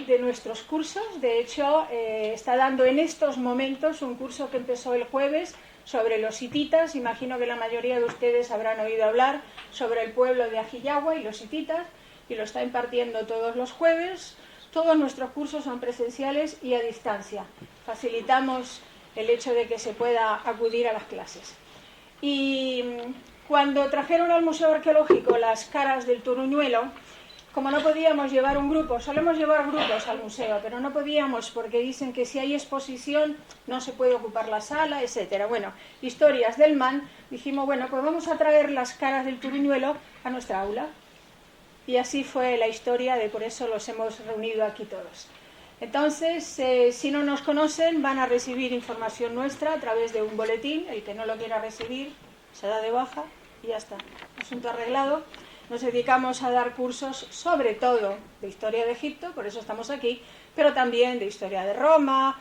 de nuestros cursos. De hecho, está dando en estos momentos un curso que empezó el jueves sobre los hititas. Imagino que la mayoría de ustedes habrán oído hablar sobre el pueblo de Ajiyagua y los hititas, y lo está impartiendo todos los jueves. Todos nuestros cursos son presenciales y a distancia. Facilitamos el hecho de que se pueda acudir a las clases. Y cuando trajeron al Museo Arqueológico las caras del Turuñuelo, como no podíamos llevar un grupo, solemos llevar grupos al museo, pero no podíamos porque dicen que si hay exposición no se puede ocupar la sala, etcétera. Bueno, historias del MAN, dijimos, bueno, pues vamos a traer las caras del Turuñuelo a nuestra aula. Y así fue la historia, por eso los hemos reunido aquí todos. Entonces, si no nos conocen, van a recibir información nuestra a través de un boletín. El que no lo quiera recibir se da de baja y ya está, asunto arreglado. Nos dedicamos a dar cursos sobre todo de historia de Egipto, por eso estamos aquí, pero también de historia de Roma,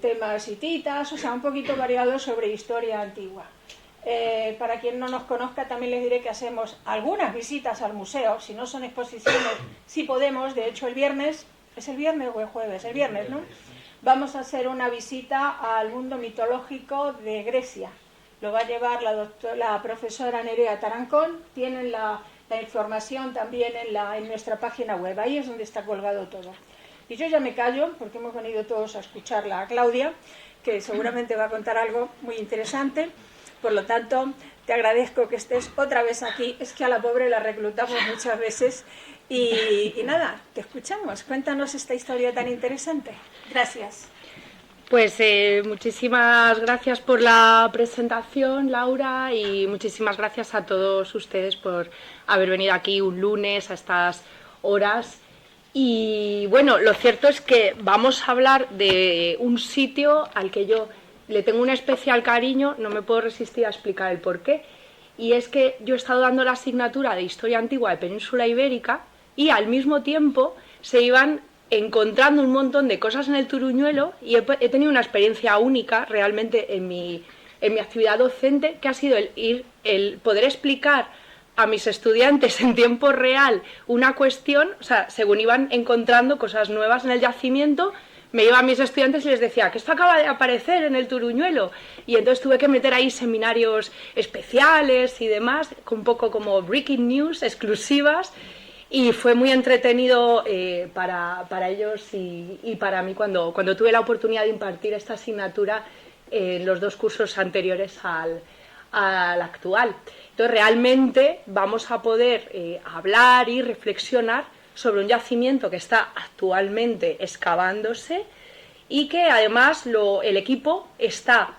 temas hititas, o sea, un poquito variado sobre historia antigua. Para quien no nos conozca, también les diré que hacemos algunas visitas al museo, si no son exposiciones, si podemos. De hecho, el viernes, ¿es el viernes o el jueves? El viernes, ¿no? Vamos a hacer una visita al mundo mitológico de Grecia. Lo va a llevar la profesora Nerea Tarancón. Tienen la información también en nuestra página web. Ahí es donde está colgado todo. Y yo ya me callo, porque hemos venido todos a escucharla a Claudia, que seguramente va a contar algo muy interesante. Por lo tanto, te agradezco que estés otra vez aquí. Es que a la pobre la reclutamos muchas veces. Y nada, te escuchamos. Cuéntanos esta historia tan interesante. Gracias. Pues muchísimas gracias por la presentación, Laura, y muchísimas gracias a todos ustedes por haber venido aquí un lunes a estas horas. Y bueno, lo cierto es que vamos a hablar de un sitio al que yo le tengo un especial cariño, no me puedo resistir a explicar el porqué, y es que yo he estado dando la asignatura de Historia Antigua de Península Ibérica y al mismo tiempo se iban encontrando un montón de cosas en el Turuñuelo y he tenido una experiencia única realmente en mi actividad docente, que ha sido el poder explicar a mis estudiantes en tiempo real una cuestión, o sea, según iban encontrando cosas nuevas en el yacimiento, me iba a mis estudiantes y les decía que esto acaba de aparecer en el Turuñuelo, y entonces tuve que meter ahí seminarios especiales y demás, un poco como breaking news, exclusivas, y fue muy entretenido para ellos y para mí cuando tuve la oportunidad de impartir esta asignatura en los dos cursos anteriores al actual. Entonces realmente vamos a poder hablar y reflexionar sobre un yacimiento que está actualmente excavándose y que además el equipo está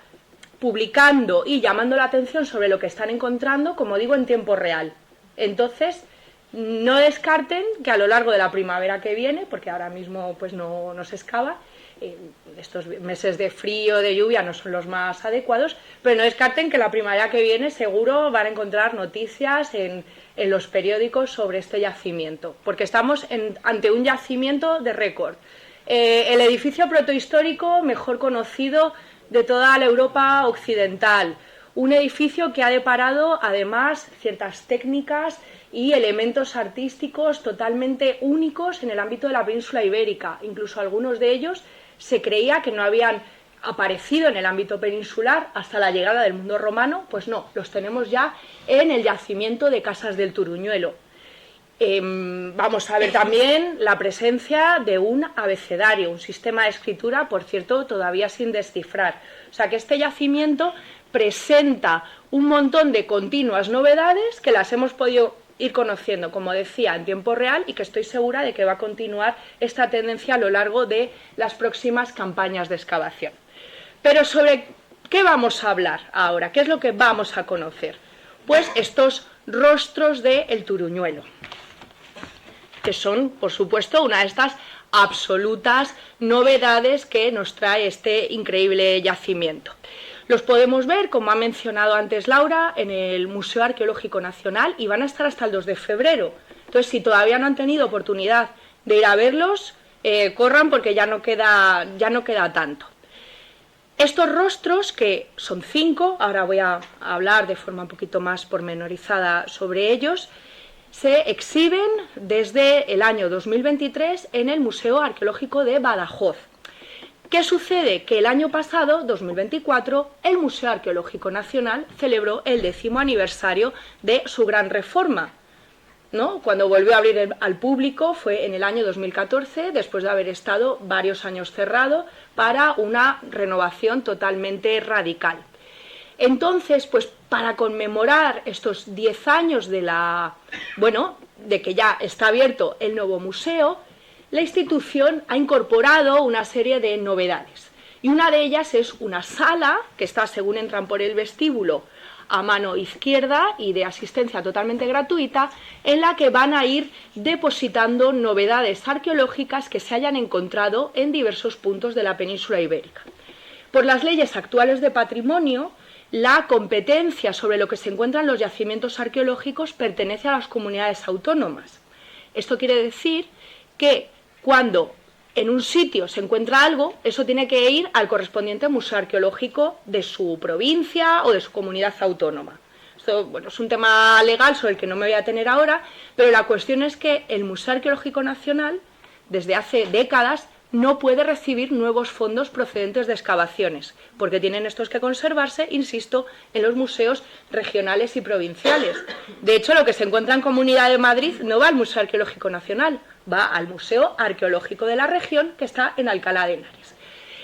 publicando y llamando la atención sobre lo que están encontrando, como digo, en tiempo real. Entonces, no descarten que a lo largo de la primavera que viene, porque ahora mismo pues no se excava, estos meses de frío, de lluvia no son los más adecuados, pero no descarten que la primavera que viene seguro van a encontrar noticias en los periódicos sobre este yacimiento, porque estamos ante un yacimiento de récord. El edificio protohistórico mejor conocido de toda la Europa occidental, un edificio que ha deparado además ciertas técnicas y elementos artísticos totalmente únicos en el ámbito de la península ibérica. Incluso algunos de ellos se creía que no habían aparecido en el ámbito peninsular hasta la llegada del mundo romano. Pues no, los tenemos ya en el yacimiento de Casas del Turuñuelo. Vamos a ver también la presencia de un abecedario, un sistema de escritura, por cierto, todavía sin descifrar. O sea que este yacimiento presenta un montón de continuas novedades que las hemos podido ir conociendo, como decía, en tiempo real, y que estoy segura de que va a continuar esta tendencia a lo largo de las próximas campañas de excavación. Pero ¿sobre qué vamos a hablar ahora? ¿Qué es lo que vamos a conocer? Pues estos rostros del Turuñuelo, que son, por supuesto, una de estas absolutas novedades que nos trae este increíble yacimiento. Los podemos ver, como ha mencionado antes Laura, en el Museo Arqueológico Nacional y van a estar hasta el 2 de febrero. Entonces, si todavía no han tenido oportunidad de ir a verlos, corran porque ya no queda tanto. Estos rostros, que son 5, ahora voy a hablar de forma un poquito más pormenorizada sobre ellos, se exhiben desde el año 2023 en el Museo Arqueológico de Badajoz. ¿Qué sucede? Que el año pasado, 2024, el Museo Arqueológico Nacional celebró el 10º aniversario de su gran reforma, ¿no? Cuando volvió a abrir al público fue en el año 2014, después de haber estado varios años cerrado, para una renovación totalmente radical. Entonces, pues para conmemorar estos 10 años de que ya está abierto el nuevo museo, la institución ha incorporado una serie de novedades. Y una de ellas es una sala que está, según entran por el vestíbulo, a mano izquierda y de asistencia totalmente gratuita, en la que van a ir depositando novedades arqueológicas que se hayan encontrado en diversos puntos de la península ibérica. Por las leyes actuales de patrimonio, la competencia sobre lo que se encuentra en los yacimientos arqueológicos pertenece a las comunidades autónomas. Esto quiere decir que cuando en un sitio se encuentra algo, eso tiene que ir al correspondiente museo arqueológico de su provincia o de su comunidad autónoma. Esto, es un tema legal sobre el que no me voy a tener ahora, pero la cuestión es que el Museo Arqueológico Nacional, desde hace décadas, no puede recibir nuevos fondos procedentes de excavaciones, porque tienen estos que conservarse, insisto, en los museos regionales y provinciales. De hecho, lo que se encuentra en Comunidad de Madrid no va al Museo Arqueológico Nacional, va al Museo Arqueológico de la región, que está en Alcalá de Henares.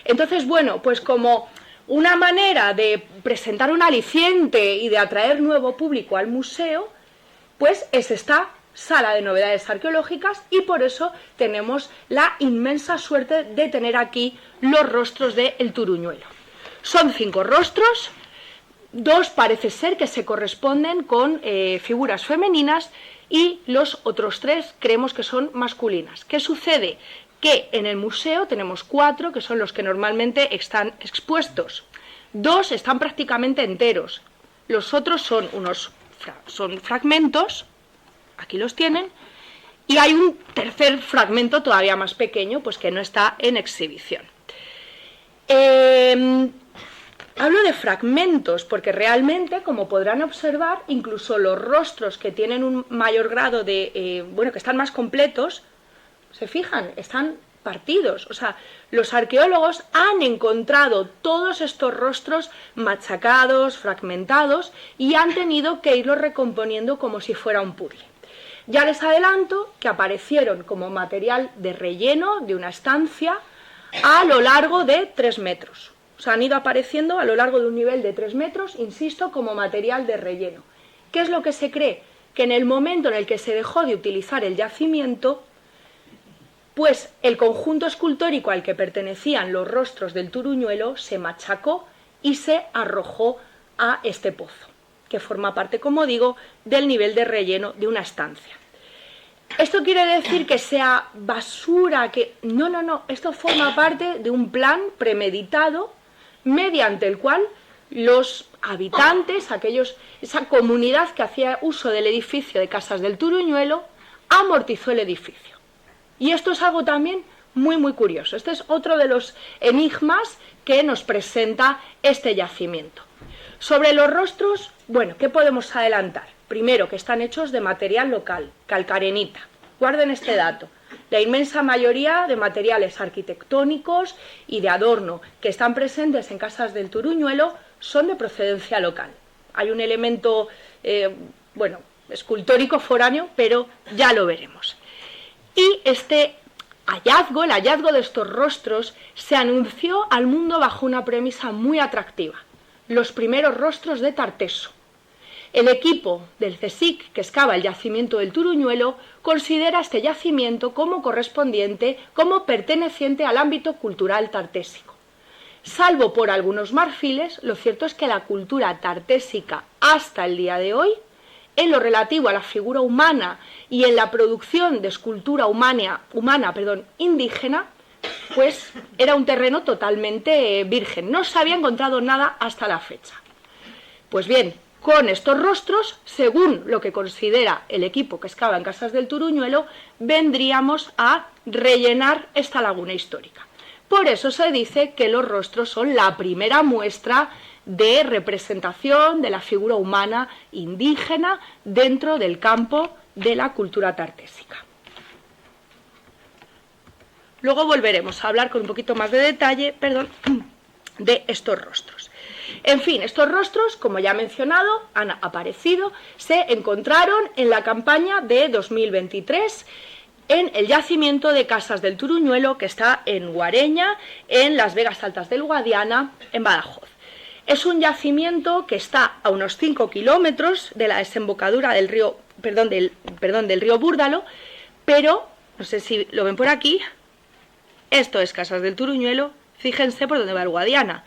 Entonces, pues como una manera de presentar un aliciente y de atraer nuevo público al museo, pues es esta sala de novedades arqueológicas, y por eso tenemos la inmensa suerte de tener aquí los rostros del Turuñuelo. Son 5 rostros, 2 parece ser que se corresponden con figuras femeninas y los otros 3 creemos que son masculinas. ¿Qué sucede? Que en el museo tenemos 4 que son los que normalmente están expuestos. 2 están prácticamente enteros, los otros son son fragmentos. Aquí los tienen, y hay un tercer fragmento todavía más pequeño, pues que no está en exhibición. Hablo de fragmentos porque realmente, como podrán observar, incluso los rostros que tienen un mayor grado de, que están más completos, se fijan, están partidos. O sea, los arqueólogos han encontrado todos estos rostros machacados, fragmentados, y han tenido que irlos recomponiendo como si fuera un puzzle. Ya les adelanto que aparecieron como material de relleno de una estancia a lo largo de 3 metros. O sea, han ido apareciendo a lo largo de un nivel de 3 metros, insisto, como material de relleno. ¿Qué es lo que se cree? Que en el momento en el que se dejó de utilizar el yacimiento, pues el conjunto escultórico al que pertenecían los rostros del Turuñuelo se machacó y se arrojó a este pozo, que forma parte, como digo, del nivel de relleno de una estancia. ¿Esto quiere decir que sea basura? No, esto forma parte de un plan premeditado mediante el cual los habitantes, esa comunidad que hacía uso del edificio de Casas del Turuñuelo, amortizó el edificio. Y esto es algo también muy, muy curioso. Este es otro de los enigmas que nos presenta este yacimiento. Sobre los rostros, ¿qué podemos adelantar? Primero, que están hechos de material local, calcarenita. Guarden este dato. La inmensa mayoría de materiales arquitectónicos y de adorno que están presentes en Casas del Turuñuelo son de procedencia local. Hay un elemento, escultórico foráneo, pero ya lo veremos. Y este hallazgo, el hallazgo de estos rostros, se anunció al mundo bajo una premisa muy atractiva: los primeros rostros de Tarteso. El equipo del CSIC que excava el yacimiento del Turuñuelo considera este yacimiento como perteneciente al ámbito cultural tartésico. Salvo por algunos marfiles, lo cierto es que la cultura tartésica hasta el día de hoy, en lo relativo a la figura humana y en la producción de escultura humana, indígena, pues era un terreno totalmente virgen. No se había encontrado nada hasta la fecha. Pues bien, con estos rostros, según lo que considera el equipo que excava en Casas del Turuñuelo, vendríamos a rellenar esta laguna histórica. Por eso se dice que los rostros son la primera muestra de representación de la figura humana indígena dentro del campo de la cultura tartésica. Luego volveremos a hablar con un poquito más de detalle, de estos rostros. En fin, estos rostros, como ya he mencionado, han aparecido, se encontraron en la campaña de 2023 en el yacimiento de Casas del Turuñuelo, que está en Guareña, en las Vegas Altas del Guadiana, en Badajoz. Es un yacimiento que está a unos 5 kilómetros de la desembocadura del río, del río Búrdalo, pero, no sé si lo ven por aquí, esto es Casas del Turuñuelo, fíjense por dónde va el Guadiana.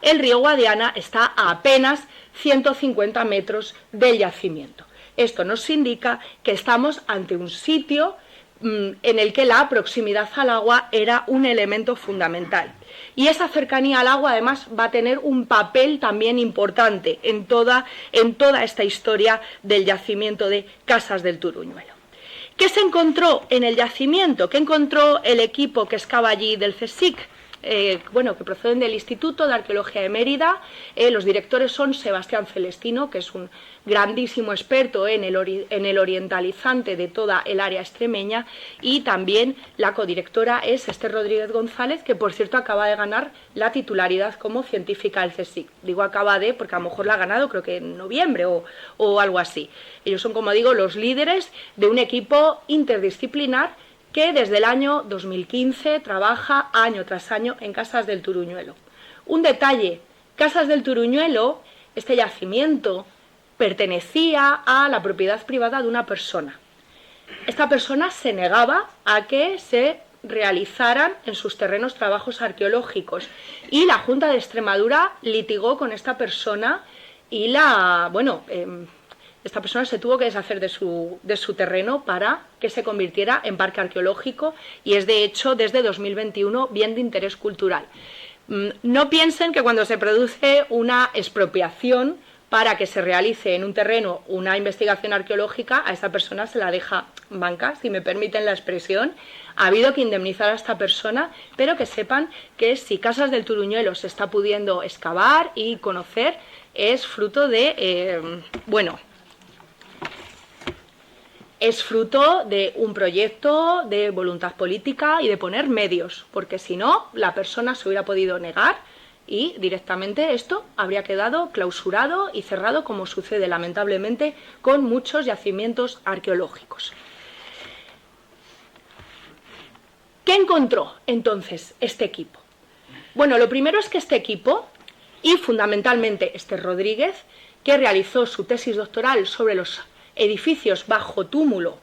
El río Guadiana está a apenas 150 metros del yacimiento. Esto nos indica que estamos ante un sitio en el que la proximidad al agua era un elemento fundamental. Y esa cercanía al agua, además, va a tener un papel también importante en toda esta historia del yacimiento de Casas del Turuñuelo. ¿Qué se encontró en el yacimiento? ¿Qué encontró el equipo que excava allí del CSIC? Que proceden del Instituto de Arqueología de Mérida. Los directores son Sebastián Celestino, que es un grandísimo experto en el orientalizante de toda el área extremeña, y también la codirectora es Esther Rodríguez González, que por cierto acaba de ganar la titularidad como científica del CSIC. Digo acaba de, porque a lo mejor la ha ganado creo que en noviembre o algo así. Ellos son, como digo, los líderes de un equipo interdisciplinar que desde el año 2015 trabaja año tras año en Casas del Turuñuelo. Un detalle, Casas del Turuñuelo, este yacimiento, pertenecía a la propiedad privada de una persona. Esta persona se negaba a que se realizaran en sus terrenos trabajos arqueológicos y la Junta de Extremadura litigó con esta persona y esta persona se tuvo que deshacer de su terreno para que se convirtiera en parque arqueológico y es de hecho desde 2021 bien de interés cultural. No piensen que cuando se produce una expropiación para que se realice en un terreno una investigación arqueológica, a esta persona se la deja banca, si me permiten la expresión. Ha habido que indemnizar a esta persona, pero que sepan que si Casas del Turuñuelo se está pudiendo excavar y conocer, es fruto de, es fruto de un proyecto de voluntad política y de poner medios, porque si no, la persona se hubiera podido negar y directamente esto habría quedado clausurado y cerrado, como sucede lamentablemente con muchos yacimientos arqueológicos. ¿Qué encontró entonces este equipo? Bueno, lo primero es que este equipo, y fundamentalmente Esther Rodríguez, que realizó su tesis doctoral sobre los edificios bajo túmulo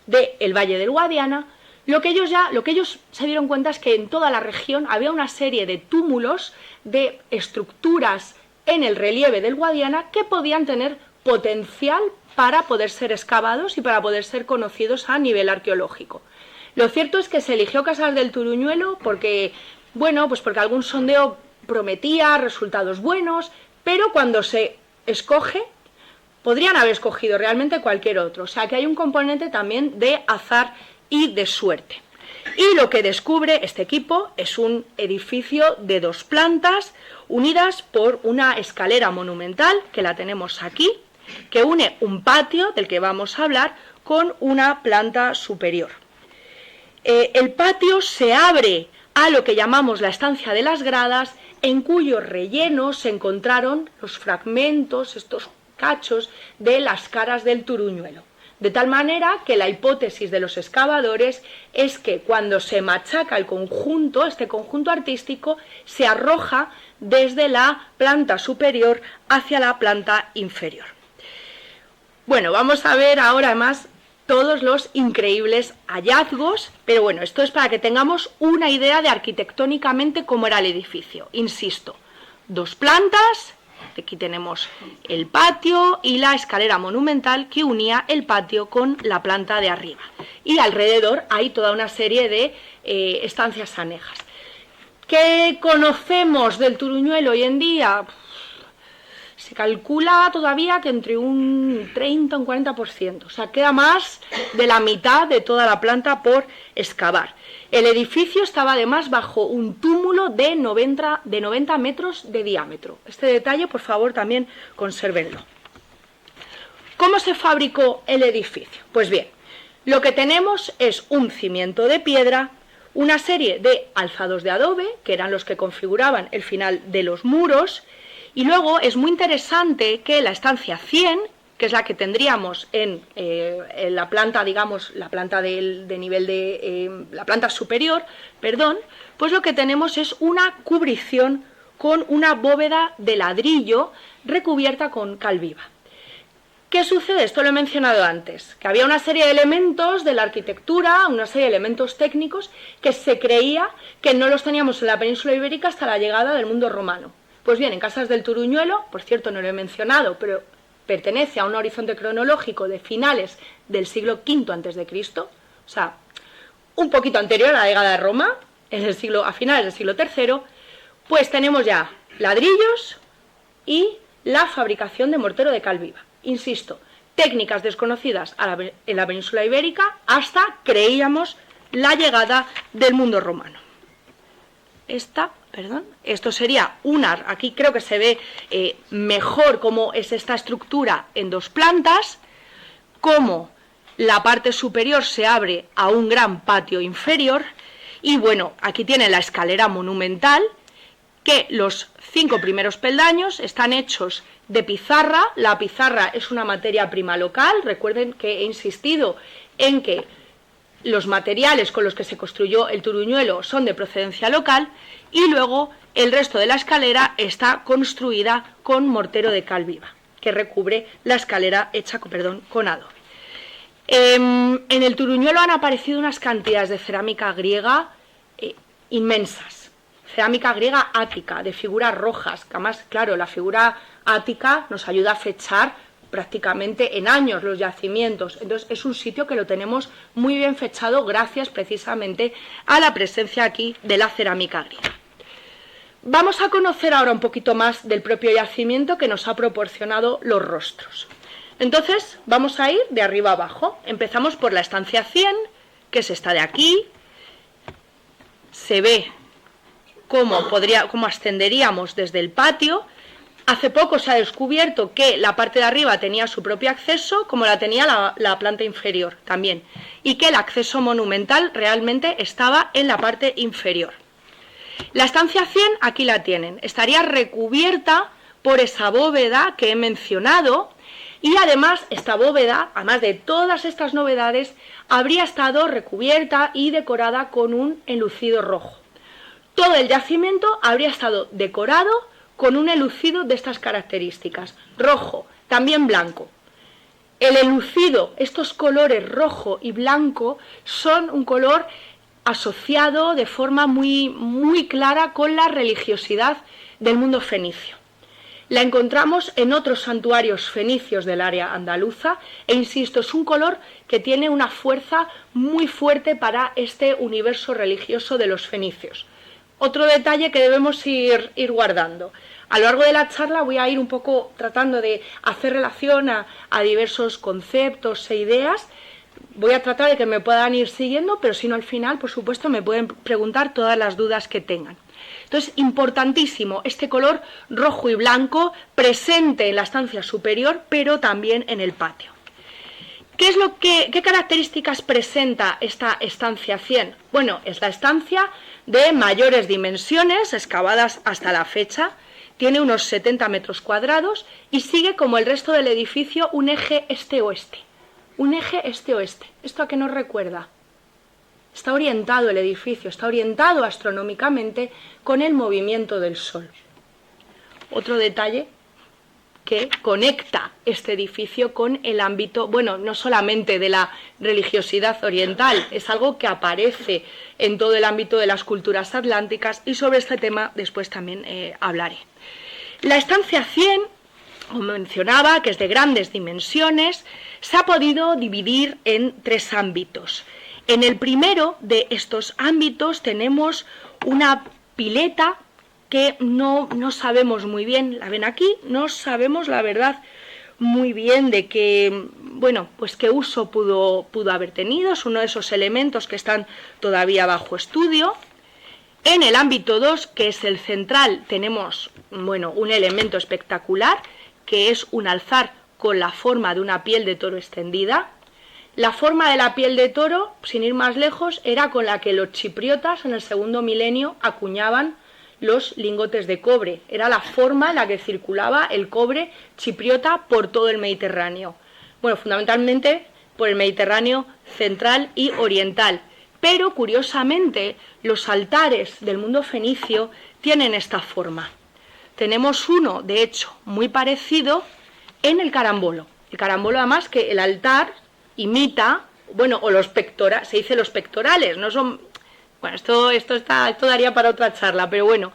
del Valle del Guadiana, lo que ellos se dieron cuenta es que en toda la región había una serie de túmulos, de estructuras en el relieve del Guadiana que podían tener potencial para poder ser excavados y para poder ser conocidos a nivel arqueológico. Lo cierto es que se eligió Casas del Turuñuelo porque algún sondeo prometía resultados buenos, pero cuando se escoge podrían haber escogido realmente cualquier otro. O sea que hay un componente también de azar y de suerte. Y lo que descubre este equipo es un edificio de 2 plantas unidas por una escalera monumental, que la tenemos aquí, que une un patio, del que vamos a hablar, con una planta superior. El patio se abre a lo que llamamos la estancia de las gradas, en cuyo relleno se encontraron los fragmentos, estos cachos de las caras del Turuñuelo. De tal manera que la hipótesis de los excavadores es que cuando se machaca el conjunto, este conjunto artístico, se arroja desde la planta superior hacia la planta inferior. Bueno, vamos a ver ahora además todos los increíbles hallazgos, pero bueno, esto es para que tengamos una idea de arquitectónicamente cómo era el edificio. Insisto, 2 plantas. Aquí tenemos el patio y la escalera monumental que unía el patio con la planta de arriba. Y alrededor hay toda una serie de estancias anejas. ¿Qué conocemos del Turuñuelo hoy en día? Se calcula todavía que entre un 30 y un 40%. O sea, queda más de la mitad de toda la planta por excavar. El edificio estaba además bajo un túmulo de 90 metros de diámetro. Este detalle, por favor, también consérvenlo. ¿Cómo se fabricó el edificio? Pues bien, lo que tenemos es un cimiento de piedra, una serie de alzados de adobe, que eran los que configuraban el final de los muros, y luego es muy interesante que la estancia 100, que es la que tendríamos en la planta, digamos, la planta de nivel de la planta superior, perdón, pues lo que tenemos es una cubrición con una bóveda de ladrillo recubierta con cal viva. ¿Qué sucede? Esto lo he mencionado antes, que había una serie de elementos de la arquitectura, una serie de elementos técnicos que se creía que no los teníamos en la península ibérica hasta la llegada del mundo romano. Pues bien, en Casas del Turuñuelo, por cierto no lo he mencionado, pero pertenece a un horizonte cronológico de finales del siglo V a.C., o sea, un poquito anterior a la llegada de Roma, a finales del siglo III, pues tenemos ya ladrillos y la fabricación de mortero de cal viva. Insisto, técnicas desconocidas en la península ibérica hasta, creíamos, la llegada del mundo romano. Esto sería aquí creo que se ve mejor cómo es esta estructura en dos plantas, cómo la parte superior se abre a un gran patio inferior, y bueno, aquí tiene la escalera monumental, que los 5 primeros peldaños están hechos de pizarra. La pizarra es una materia prima local. Recuerden que he insistido en que los materiales con los que se construyó el Turuñuelo son de procedencia local, y luego el resto de la escalera está construida con mortero de cal viva, que recubre la escalera hecha con adobe. En el Turuñuelo han aparecido unas cantidades de cerámica griega inmensas. Cerámica griega ática, de figuras rojas, que además, claro, la figura ática nos ayuda a fechar prácticamente en años los yacimientos. Entonces es un sitio que lo tenemos muy bien fechado gracias precisamente a la presencia aquí de la cerámica griega. Vamos a conocer ahora un poquito más del propio yacimiento que nos ha proporcionado los rostros. Entonces vamos a ir de arriba a abajo. Empezamos por la estancia 100, que es esta de aquí. Se ve cómo ascenderíamos desde el patio. Hace poco se ha descubierto que la parte de arriba tenía su propio acceso, como la tenía la planta inferior también, y que el acceso monumental realmente estaba en la parte inferior. La estancia 100, aquí la tienen, estaría recubierta por esa bóveda que he mencionado, y además esta bóveda, además de todas estas novedades, habría estado recubierta y decorada con un enlucido rojo. Todo el yacimiento habría estado decorado con un enlucido de estas características, rojo, también blanco. El enlucido, estos colores rojo y blanco, son un color asociado de forma muy clara con la religiosidad del mundo fenicio. La encontramos en otros santuarios fenicios del área andaluza, e insisto, es un color que tiene una fuerza muy fuerte para este universo religioso de los fenicios. Otro detalle que debemos ir guardando. A lo largo de la charla voy a ir un poco tratando de hacer relación a diversos conceptos e ideas. Voy a tratar de que me puedan ir siguiendo, pero si no, al final, por supuesto, me pueden preguntar todas las dudas que tengan. Entonces, importantísimo este color rojo y blanco presente en la estancia superior, pero también en el patio. ¿Qué características presenta esta estancia 100? Bueno, es la estancia de mayores dimensiones, excavadas hasta la fecha, tiene unos 70 metros cuadrados y sigue, como el resto del edificio, un eje este-oeste. Un eje este-oeste. ¿Esto a qué nos recuerda? Está orientado el edificio, está orientado astronómicamente con el movimiento del Sol. Otro detalle que conecta este edificio con el ámbito, bueno, no solamente de la religiosidad oriental, es algo que aparece en todo el ámbito de las culturas atlánticas, y sobre este tema después también hablaré. La estancia 100, como mencionaba, que es de grandes dimensiones, se ha podido dividir en 3 ámbitos. En el primero de estos ámbitos tenemos una pileta que no sabemos muy bien, la ven aquí, no sabemos la verdad muy bien de qué, bueno, pues qué uso pudo haber tenido. Es uno de esos elementos que están todavía bajo estudio. En el ámbito 2, que es el central, tenemos, bueno, un elemento espectacular, que es un alzar con la forma de una piel de toro extendida. La forma de la piel de toro, sin ir más lejos, era con la que los chipriotas en el segundo milenio acuñaban los lingotes de cobre. Era la forma en la que circulaba el cobre chipriota por todo el Mediterráneo. Bueno, fundamentalmente por el Mediterráneo central y oriental. Pero, curiosamente, los altares del mundo fenicio tienen esta forma. Tenemos uno, de hecho, muy parecido en el carambolo. El carambolo, además, que el altar imita, bueno, o los pectorales, se dice los pectorales, no son... Bueno, esto daría para otra charla, pero bueno,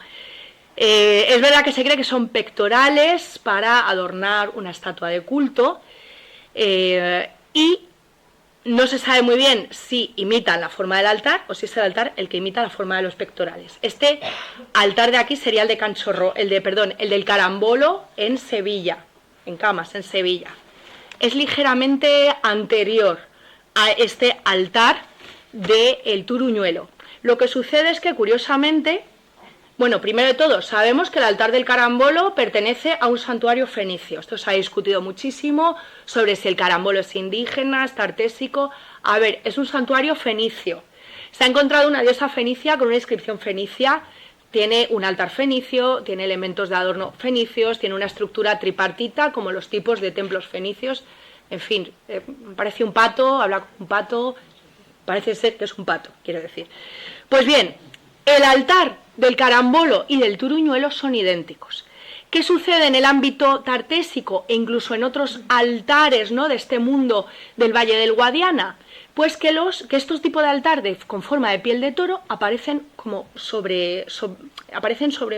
es verdad que se cree que son pectorales para adornar una estatua de culto, y no se sabe muy bien si imitan la forma del altar o si es el altar el que imita la forma de los pectorales. Este altar de aquí sería el de Canchorro, el del carambolo en Sevilla, en Camas, en Sevilla. Es ligeramente anterior a este altar del Turuñuelo. Lo que sucede es que, curiosamente, bueno, primero de todo, sabemos que el altar del carambolo pertenece a un santuario fenicio. Esto se ha discutido muchísimo sobre si el carambolo es indígena, es tartésico. A ver, es un santuario fenicio. Se ha encontrado una diosa fenicia con una inscripción fenicia. Tiene un altar fenicio, tiene elementos de adorno fenicios, tiene una estructura tripartita, como los tipos de templos fenicios. En fin, parece un pato, habla como un pato, parece ser que es un pato, quiero decir. Pues bien, el altar del carambolo y del turuñuelo son idénticos. ¿Qué sucede en el ámbito tartésico e incluso en otros altares, ¿no?, de este mundo del Valle del Guadiana? Pues que estos tipos de altar con forma de piel de toro aparecen sobre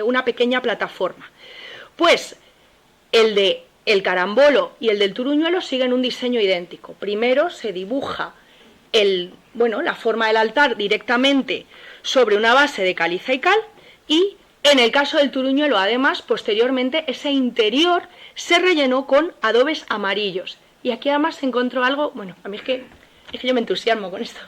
una pequeña plataforma. Pues el carambolo y el del turuñuelo siguen un diseño idéntico. Primero se dibuja la forma del altar directamente sobre una base de caliza y cal, y en el caso del turuñuelo, además, posteriormente ese interior se rellenó con adobes amarillos. Y aquí además se encontró algo, bueno, a mí es que yo me entusiasmo con esto.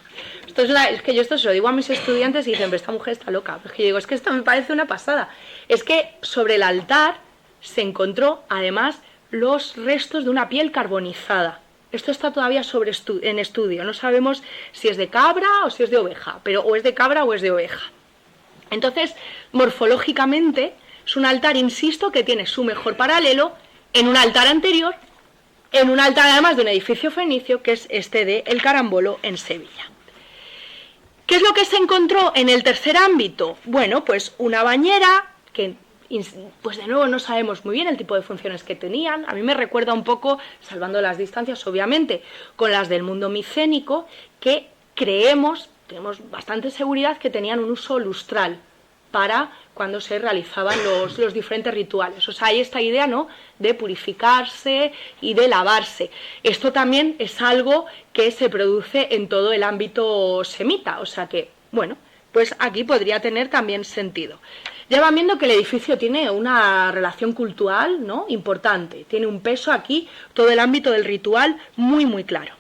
Es que yo esto se lo digo a mis estudiantes y dicen, pero esta mujer está loca. Pues que yo digo, es que esto me parece una pasada. Es que sobre el altar se encontró, además, los restos de una piel carbonizada. Esto está todavía en estudio. No sabemos si es de cabra o si es de oveja, pero o es de cabra o es de oveja. Entonces, morfológicamente, es un altar, insisto, que tiene su mejor paralelo en un altar anterior, en un altar además de un edificio fenicio, que es este de El Carambolo en Sevilla. ¿Qué es lo que se encontró en el tercer ámbito? Bueno, pues una bañera que, pues de nuevo no sabemos muy bien el tipo de funciones que tenían. A mí me recuerda un poco, salvando las distancias obviamente, con las del mundo micénico, que tenemos bastante seguridad que tenían un uso lustral para cuando se realizaban los diferentes rituales. O sea, hay esta idea, ¿no?, de purificarse y de lavarse. Esto también es algo que se produce en todo el ámbito semita, o sea que, bueno, pues aquí podría tener también sentido. Ya van viendo que el edificio tiene una relación cultural, ¿no?, importante, tiene un peso aquí, todo el ámbito del ritual muy, muy claro.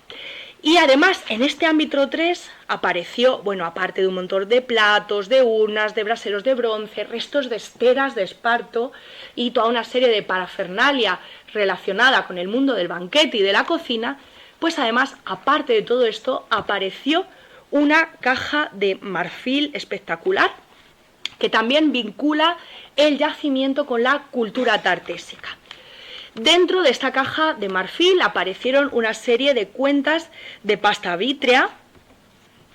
Y además, en este ámbito 3 apareció, bueno, aparte de un montón de platos, de urnas, de braseros de bronce, restos de esteras de esparto y toda una serie de parafernalia relacionada con el mundo del banquete y de la cocina, pues además, aparte de todo esto, apareció una caja de marfil espectacular que también vincula el yacimiento con la cultura tartésica. Dentro de esta caja de marfil aparecieron una serie de cuentas de pasta vítrea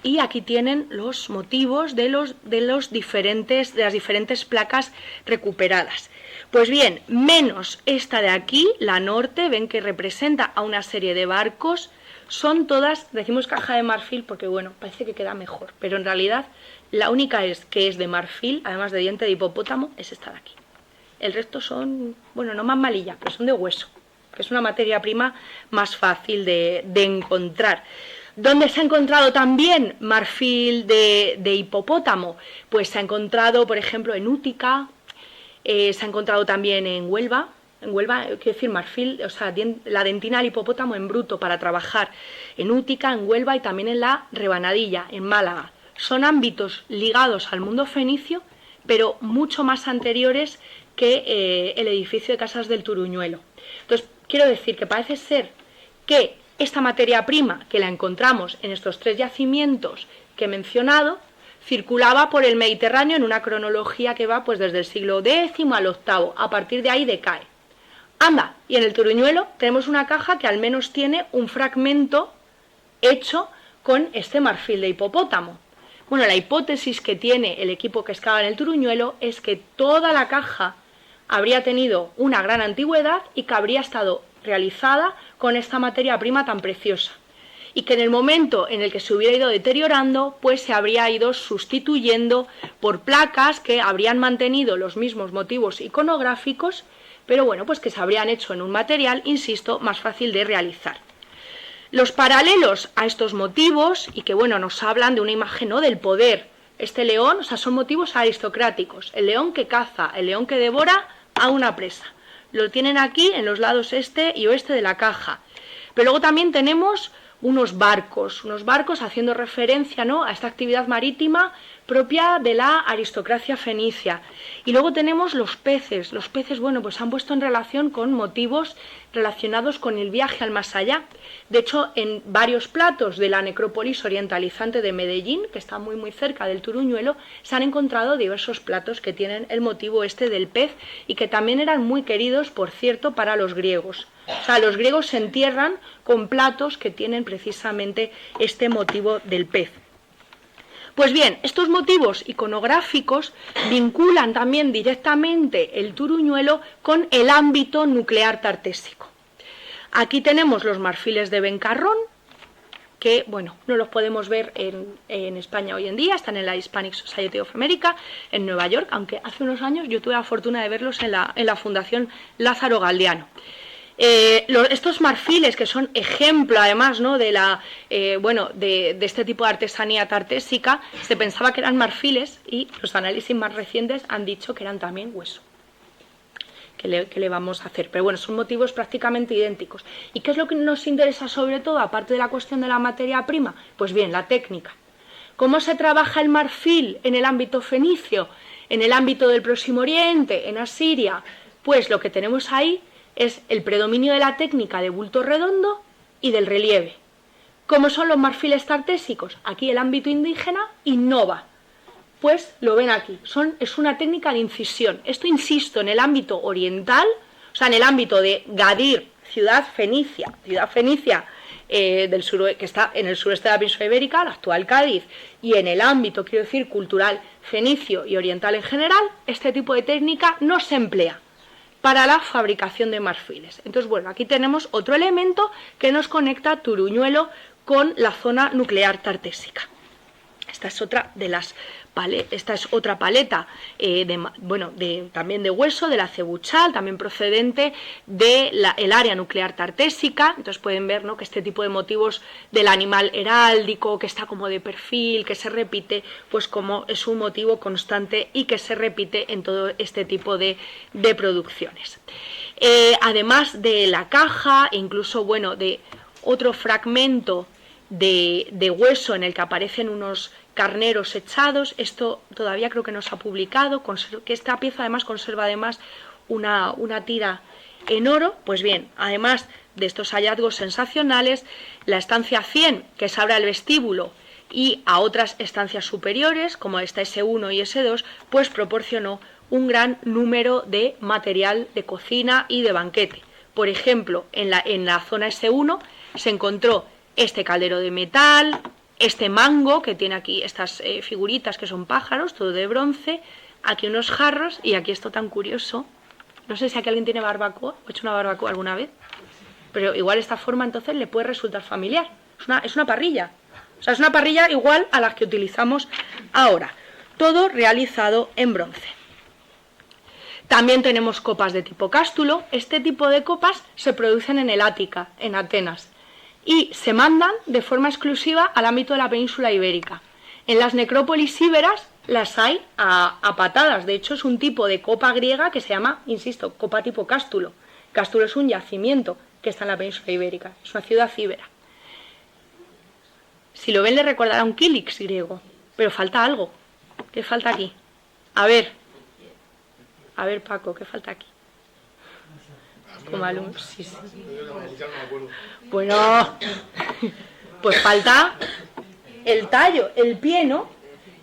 y aquí tienen los motivos de las diferentes placas recuperadas. Pues bien, menos esta de aquí, la norte, ven que representa a una serie de barcos, son todas, decimos caja de marfil porque bueno, parece que queda mejor, pero en realidad la única que es de marfil, además de diente de hipopótamo, es esta de aquí. El resto son, bueno, no más malilla, pero son de hueso, que es una materia prima más fácil de encontrar. ¿Dónde se ha encontrado también marfil de hipopótamo? Pues se ha encontrado, por ejemplo, en Útica, se ha encontrado también en Huelva, quiero decir marfil, o sea, la dentina del hipopótamo en bruto para trabajar en Útica, en Huelva y también en la Rebanadilla, en Málaga. Son ámbitos ligados al mundo fenicio, pero mucho más anteriores que el edificio de Casas del Turuñuelo. Entonces, quiero decir que parece ser que esta materia prima, que la encontramos en estos 3 yacimientos que he mencionado, circulaba por el Mediterráneo en una cronología que va pues desde el siglo X al VIII, a partir de ahí decae. Anda, y en el Turuñuelo tenemos una caja que al menos tiene un fragmento hecho con este marfil de hipopótamo. Bueno, la hipótesis que tiene el equipo que excava en el Turuñuelo es que toda la caja habría tenido una gran antigüedad y que habría estado realizada con esta materia prima tan preciosa, y que en el momento en el que se hubiera ido deteriorando, pues se habría ido sustituyendo por placas que habrían mantenido los mismos motivos iconográficos, pero bueno, pues que se habrían hecho en un material, insisto, más fácil de realizar. Los paralelos a estos motivos, y que bueno, nos hablan de una imagen, ¿no?, del poder. Este león, o sea, son motivos aristocráticos. El león que caza, el león que devora a una presa. Lo tienen aquí en los lados este y oeste de la caja. Pero luego también tenemos unos barcos haciendo referencia, ¿no?, a esta actividad marítima propia de la aristocracia fenicia. Y luego tenemos los peces. Los peces, bueno, pues se han puesto en relación con motivos relacionados con el viaje al más allá. De hecho, en varios platos de la necrópolis orientalizante de Medellín, que está muy muy cerca del Turuñuelo, se han encontrado diversos platos que tienen el motivo este del pez y que también eran muy queridos, por cierto, para los griegos. O sea, los griegos se entierran con platos que tienen precisamente este motivo del pez. Pues bien, estos motivos iconográficos vinculan también directamente el Turuñuelo con el ámbito nuclear tartésico. Aquí tenemos los marfiles de Bencarrón, que bueno, no los podemos ver en España hoy en día, están en la Hispanic Society of America, en Nueva York, aunque hace unos años yo tuve la fortuna de verlos en la Fundación Lázaro Galdiano. Estos marfiles, que son ejemplo además, ¿no?, de este tipo de artesanía tartésica, se pensaba que eran marfiles y los análisis más recientes han dicho que eran también hueso. ¿Qué le vamos a hacer? Pero bueno, son motivos prácticamente idénticos. ¿Y qué es lo que nos interesa sobre todo, aparte de la cuestión de la materia prima? Pues bien, la técnica. ¿Cómo se trabaja el marfil en el ámbito fenicio, en el ámbito del Próximo Oriente, en Asiria? Pues lo que tenemos ahí es el predominio de la técnica de bulto redondo y del relieve. ¿Cómo son los marfiles tartésicos? Aquí el ámbito indígena innova. Pues lo ven aquí, es una técnica de incisión. Esto, insisto, en el ámbito oriental, o sea, en el ámbito de Gadir, ciudad fenicia que está en el sureste de la península ibérica, la actual Cádiz, y en el ámbito, quiero decir, cultural fenicio y oriental en general, este tipo de técnica no se emplea para la fabricación de marfiles. Entonces, bueno, aquí tenemos otro elemento que nos conecta Turuñuelo con la zona nuclear tartésica. Esta es otra paleta también de hueso, de la cebuchal, también procedente del área nuclear tartésica. Entonces pueden ver, ¿no?, que este tipo de motivos del animal heráldico, que está como de perfil, que se repite, pues como es un motivo constante y que se repite en todo este tipo de producciones. Además de la caja, e incluso, bueno, de otro fragmento de hueso en el que aparecen unos carneros echados. Esto todavía creo que no se ha publicado, que esta pieza además conserva una tira en oro. Pues bien, además de estos hallazgos sensacionales, la estancia 100, que se abre al vestíbulo, y a otras estancias superiores, como esta S1 y S2, pues proporcionó un gran número de material de cocina y de banquete. Por ejemplo, en la zona S1 se encontró este caldero de metal, este mango que tiene aquí estas figuritas que son pájaros, todo de bronce, aquí unos jarros y aquí esto tan curioso. No sé si aquí alguien tiene barbacoa o ha hecho una barbacoa alguna vez, pero igual esta forma entonces le puede resultar familiar. Es una parrilla, o sea, es una parrilla igual a las que utilizamos ahora, todo realizado en bronce. También tenemos copas de tipo cástulo. Este tipo de copas se producen en el Ática, en Atenas, y se mandan de forma exclusiva al ámbito de la península ibérica. En las necrópolis íberas las hay a patadas. De hecho, es un tipo de copa griega que se llama, insisto, copa tipo cástulo. Cástulo es un yacimiento que está en la península ibérica, es una ciudad íbera. Si lo ven, le recordará un kílix griego, pero falta algo. ¿Qué falta aquí? A ver, Paco, ¿qué falta aquí? como alumnos. Sí, sí. Bueno, pues falta el tallo, el pie, ¿no?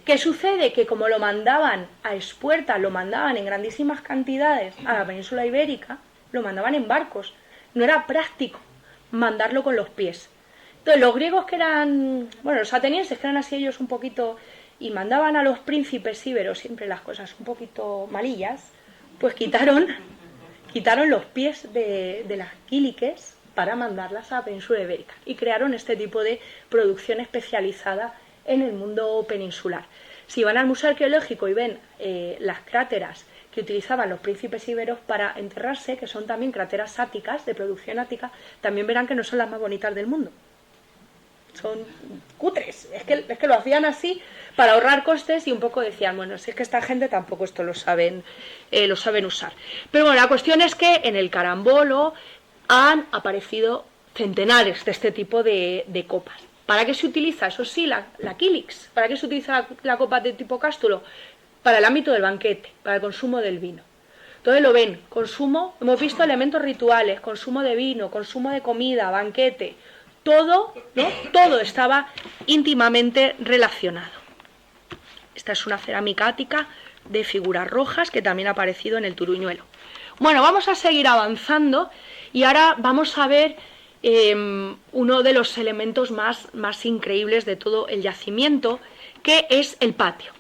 ¿Qué sucede? Que como lo mandaban a expuertas, lo mandaban en grandísimas cantidades a la península ibérica, lo mandaban en barcos. No era práctico mandarlo con los pies. Entonces los griegos que eran, bueno, los atenienses que eran así ellos un poquito, y mandaban a los príncipes íberos siempre las cosas un poquito malillas, pues quitaron los pies de las quíliques para mandarlas a la península ibérica y crearon este tipo de producción especializada en el mundo peninsular. Si van al Museo Arqueológico y ven las cráteras que utilizaban los príncipes íberos para enterrarse, que son también cráteras áticas, de producción ática, también verán que no son las más bonitas del mundo. Son cutres, es que lo hacían así para ahorrar costes y un poco decían, bueno, si es que esta gente tampoco esto lo saben usar. Pero bueno, la cuestión es que en el carambolo han aparecido centenares de este tipo de copas. ¿Para qué se utiliza? Eso sí, la quílix. ¿Para qué se utiliza la copa de tipo cástulo? Para el ámbito del banquete, para el consumo del vino. Entonces lo ven, consumo, hemos visto elementos rituales, consumo de vino, consumo de comida, banquete, todo, ¿no? Todo estaba íntimamente relacionado. Esta es una cerámica ática de figuras rojas que también ha aparecido en el Turuñuelo. Bueno, vamos a seguir avanzando y ahora vamos a ver uno de los elementos más increíbles de todo el yacimiento, que es el patio.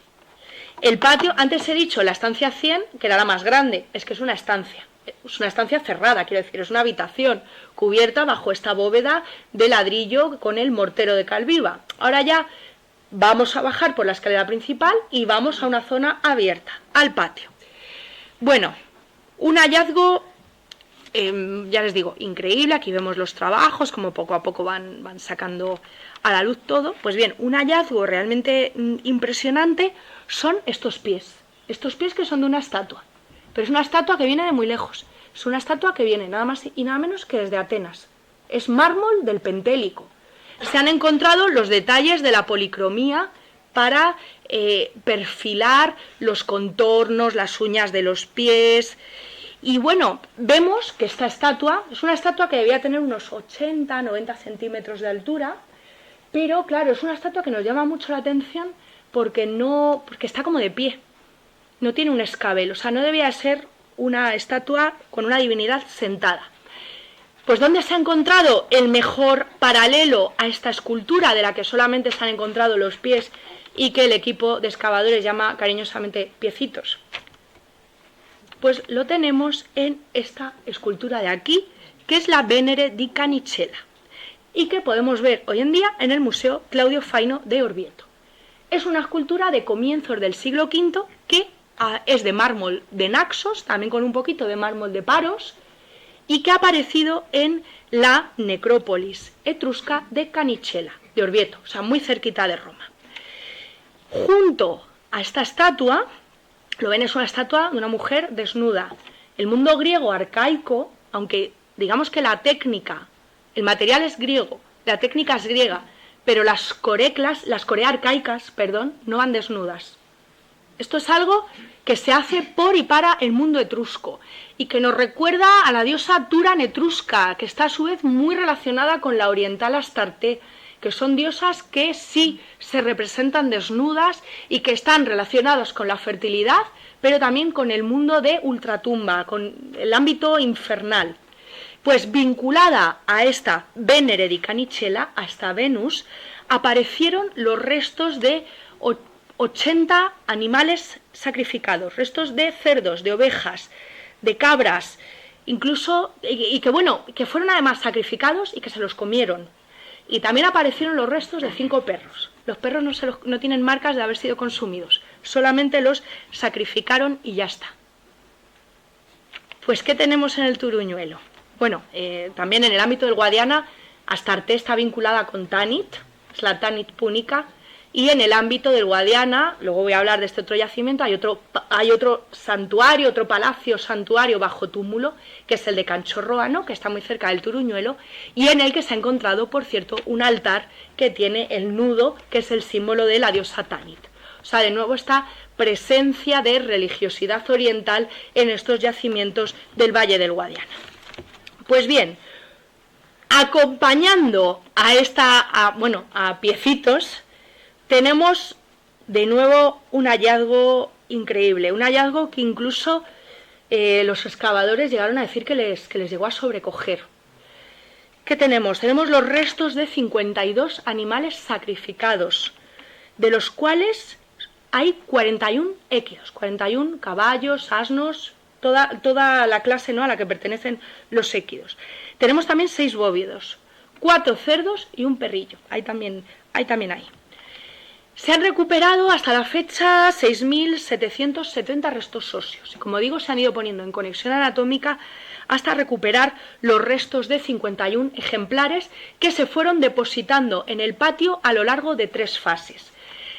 El patio, antes he dicho la estancia 100, que era la más grande, es que es una estancia cerrada, quiero decir, es una habitación cubierta bajo esta bóveda de ladrillo con el mortero de cal viva. Ahora ya vamos a bajar por la escalera principal y vamos a una zona abierta, al patio. Bueno, un hallazgo, ya les digo, increíble. Aquí vemos los trabajos, como poco a poco van sacando a la luz todo. Pues bien, un hallazgo realmente impresionante son estos pies que son de una estatua. Pero es una estatua que viene de muy lejos. Es una estatua que viene nada más y nada menos que desde Atenas. Es mármol del Pentélico. Se han encontrado los detalles de la policromía para perfilar los contornos, las uñas de los pies. Y bueno, vemos que esta estatua es una estatua que debía tener unos 80-90 centímetros de altura, pero claro, es una estatua que nos llama mucho la atención porque está como de pie. No tiene un escabel, o sea, no debía ser una estatua con una divinidad sentada. Pues ¿dónde se ha encontrado el mejor paralelo a esta escultura de la que solamente se han encontrado los pies y que el equipo de excavadores llama cariñosamente piecitos? Pues lo tenemos en esta escultura de aquí, que es la Venere di Canicella, y que podemos ver hoy en día en el Museo Claudio Faino de Orvieto. Es una escultura de comienzos del siglo V que es de mármol de Naxos, también con un poquito de mármol de Paros, y que ha aparecido en la necrópolis etrusca de Canicella, de Orvieto, o sea, muy cerquita de Roma. Junto a esta estatua, lo ven, es una estatua de una mujer desnuda. El mundo griego arcaico, aunque digamos que la técnica, el material es griego, la técnica es griega, pero las corea arcaicas, no van desnudas. Esto es algo que se hace por y para el mundo etrusco y que nos recuerda a la diosa Turan etrusca, que está a su vez muy relacionada con la oriental Astarte, que son diosas que sí se representan desnudas y que están relacionadas con la fertilidad, pero también con el mundo de ultratumba, con el ámbito infernal. Pues vinculada a esta Venere di Canicella, a esta Venus, aparecieron los restos de 80 animales sacrificados, restos de cerdos, de ovejas, de cabras, incluso, y que fueron además sacrificados y que se los comieron. Y también aparecieron los restos de 5 perros. Los perros no tienen marcas de haber sido consumidos, solamente los sacrificaron y ya está. Pues, ¿qué tenemos en el Turuñuelo? Bueno, también en el ámbito del Guadiana, Astarte está vinculada con Tanit, es la Tanit púnica, y en el ámbito del Guadiana, luego voy a hablar de este otro yacimiento, hay otro santuario, otro palacio santuario bajo túmulo, que es el de Canchorroano, que está muy cerca del Turuñuelo, y en el que se ha encontrado, por cierto, un altar que tiene el nudo, que es el símbolo de la diosa Tanit. O sea, de nuevo esta presencia de religiosidad oriental en estos yacimientos del Valle del Guadiana. Pues bien, acompañando a Piecitos, tenemos de nuevo un hallazgo increíble, un hallazgo que incluso los excavadores llegaron a decir que les llegó a sobrecoger. ¿Qué tenemos? Tenemos los restos de 52 animales sacrificados, de los cuales hay 41 équidos, 41 caballos, asnos, toda la clase, ¿no?, a la que pertenecen los équidos. Tenemos también 6 bóvidos, 4 cerdos y un perrillo. Hay también ahí. Se han recuperado hasta la fecha 6.770 restos óseos. Y como digo, se han ido poniendo en conexión anatómica hasta recuperar los restos de 51 ejemplares que se fueron depositando en el patio a lo largo de 3 fases.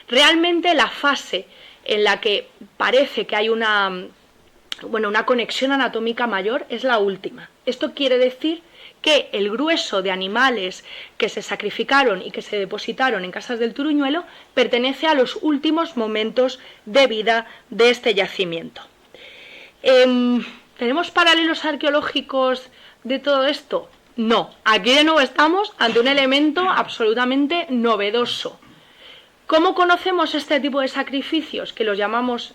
Realmente la fase en la que parece que hay una conexión anatómica mayor es la última. Esto quiere decir que el grueso de animales que se sacrificaron y que se depositaron en Casas del Turuñuelo pertenece a los últimos momentos de vida de este yacimiento. ¿Tenemos paralelos arqueológicos de todo esto? No. Aquí de nuevo estamos ante un elemento absolutamente novedoso. ¿Cómo conocemos este tipo de sacrificios, que los llamamos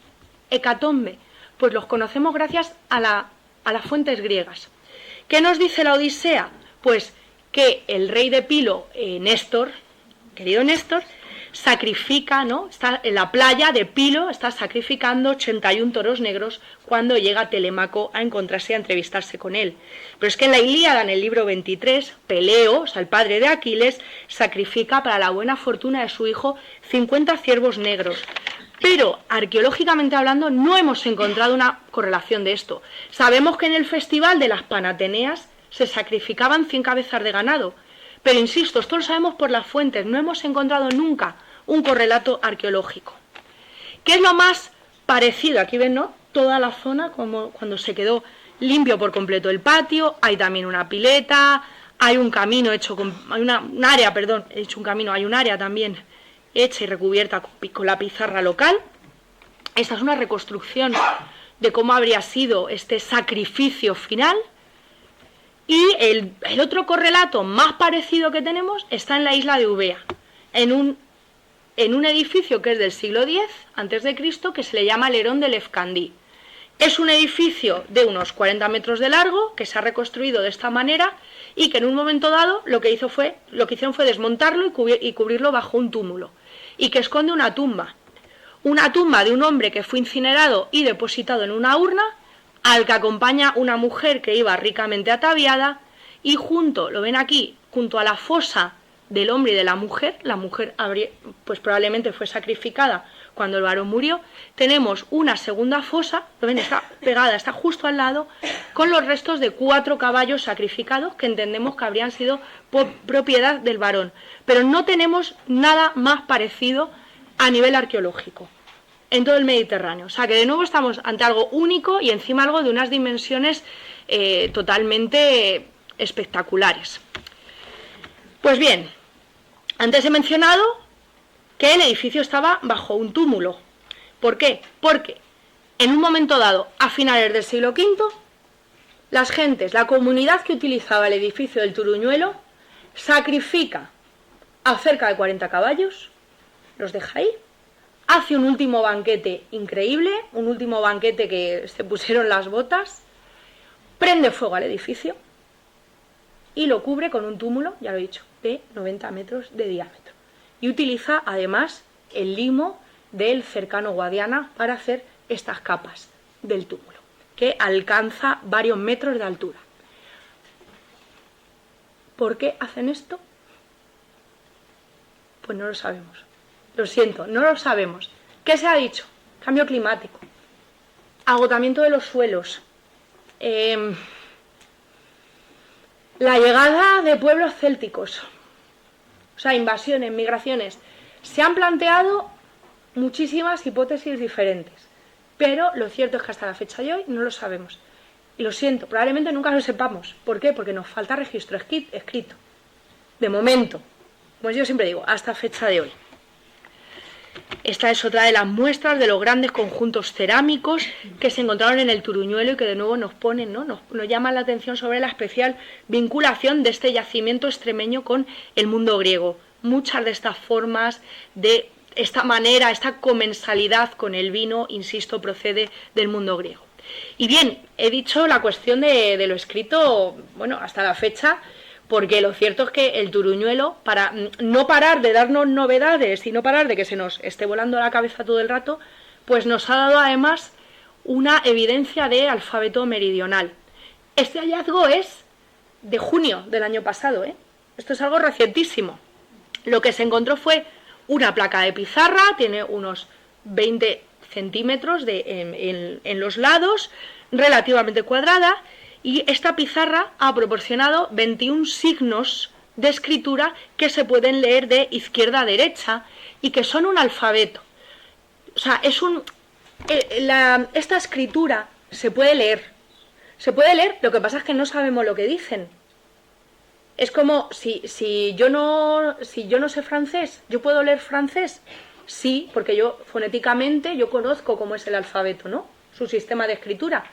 hecatombe? Pues los conocemos gracias a las fuentes griegas. ¿Qué nos dice la Odisea? Pues que el rey de Pilo, Néstor, querido Néstor, sacrifica, ¿no?, está en la playa de Pilo, está sacrificando 81 toros negros cuando llega Telémaco a encontrarse y a entrevistarse con él. Pero es que en la Ilíada, en el libro 23, Peleo, o sea, el padre de Aquiles, sacrifica para la buena fortuna de su hijo 50 ciervos negros. Pero, arqueológicamente hablando, no hemos encontrado una correlación de esto. Sabemos que en el festival de las Panateneas se sacrificaban 100 cabezas de ganado, pero insisto, esto lo sabemos por las fuentes, no hemos encontrado nunca un correlato arqueológico. ¿Qué es lo más parecido? Aquí ven, ¿no?, toda la zona, como cuando se quedó limpio por completo el patio, hay también una pileta, hay un camino hecho con, hay un área también hecha y recubierta con la pizarra local. Esta es una reconstrucción de cómo habría sido este sacrificio final. Y el otro correlato más parecido que tenemos está en la isla de Eubea, en un edificio que es del siglo X a.C., que se le llama Lerón del Efcandí. Es un edificio de unos 40 metros de largo, que se ha reconstruido de esta manera, y que en un momento dado lo que hicieron fue desmontarlo y cubrirlo bajo un túmulo, y que esconde una tumba de un hombre que fue incinerado y depositado en una urna, al que acompaña una mujer que iba ricamente ataviada, y lo ven aquí, junto a la fosa del hombre y de la mujer pues probablemente fue sacrificada cuando el varón murió, tenemos una segunda fosa, lo ven, está pegada, está justo al lado, con los restos de 4 caballos sacrificados, que entendemos que habrían sido propiedad del varón. Pero no tenemos nada más parecido a nivel arqueológico en todo el Mediterráneo. O sea que de nuevo estamos ante algo único y encima algo de unas dimensiones totalmente espectaculares. Pues bien, antes he mencionado que el edificio estaba bajo un túmulo. ¿Por qué? Porque en un momento dado, a finales del siglo V, la comunidad que utilizaba el edificio del Turuñuelo, sacrifica a cerca de 40 caballos, los deja ahí, hace un último banquete increíble, un último banquete que se pusieron las botas, prende fuego al edificio y lo cubre con un túmulo, ya lo he dicho, de 90 metros de diámetro. Y utiliza además el limo del cercano Guadiana para hacer estas capas del túmulo, que alcanza varios metros de altura. ¿Por qué hacen esto? Pues no lo sabemos. Lo siento, no lo sabemos. ¿Qué se ha dicho? Cambio climático, agotamiento de los suelos, la llegada de pueblos célticos, o sea, invasiones, migraciones. Se han planteado muchísimas hipótesis diferentes, pero lo cierto es que hasta la fecha de hoy no lo sabemos. Y lo siento, probablemente nunca lo sepamos. ¿Por qué? Porque nos falta registro escrito. De momento, pues yo siempre digo, hasta fecha de hoy. Esta es otra de las muestras de los grandes conjuntos cerámicos que se encontraron en el Turuñuelo y que de nuevo nos ponen, ¿no? Nos llaman la atención sobre la especial vinculación de este yacimiento extremeño con el mundo griego. Muchas de estas formas, de esta manera, esta comensalidad con el vino, insisto, procede del mundo griego. Y bien, he dicho la cuestión de lo escrito, bueno, hasta la fecha, porque lo cierto es que el Turuñuelo, para no parar de darnos novedades y no parar de que se nos esté volando la cabeza todo el rato, pues nos ha dado además una evidencia de alfabeto meridional. Este hallazgo es de junio del año pasado, ¿eh? Esto es algo recientísimo. Lo que se encontró fue una placa de pizarra, tiene unos 20 centímetros en los lados, relativamente cuadrada, y esta pizarra ha proporcionado 21 signos de escritura que se pueden leer de izquierda a derecha y que son un alfabeto. O sea, esta escritura se puede leer. Se puede leer, lo que pasa es que no sabemos lo que dicen. Es como si yo no sé francés, ¿yo puedo leer francés? Sí, porque yo fonéticamente yo conozco cómo es el alfabeto, ¿no? Su sistema de escritura.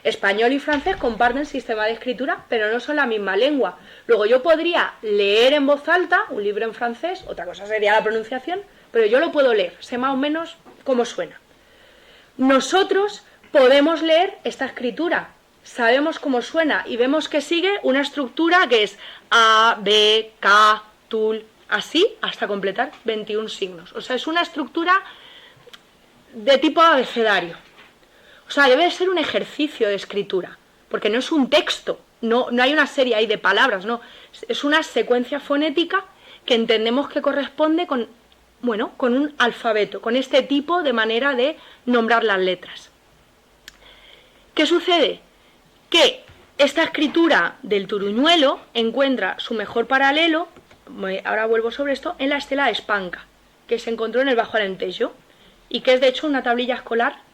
Español y francés comparten sistema de escritura, pero no son la misma lengua. Luego yo podría leer en voz alta un libro en francés, otra cosa sería la pronunciación, pero yo lo puedo leer, sé más o menos cómo suena. Nosotros podemos leer esta escritura, sabemos cómo suena y vemos que sigue una estructura que es A, B, K, tul, así hasta completar 21 signos. O sea, es una estructura de tipo abecedario. O sea, debe ser un ejercicio de escritura, porque no es un texto, no hay una serie ahí de palabras, no, es una secuencia fonética que entendemos que corresponde con un alfabeto, con este tipo de manera de nombrar las letras. ¿Qué sucede? Que esta escritura del Turuñuelo encuentra su mejor paralelo, ahora vuelvo sobre esto, en la estela de Espanca, que se encontró en el Bajo Alentejo, y que es de hecho una tablilla escolar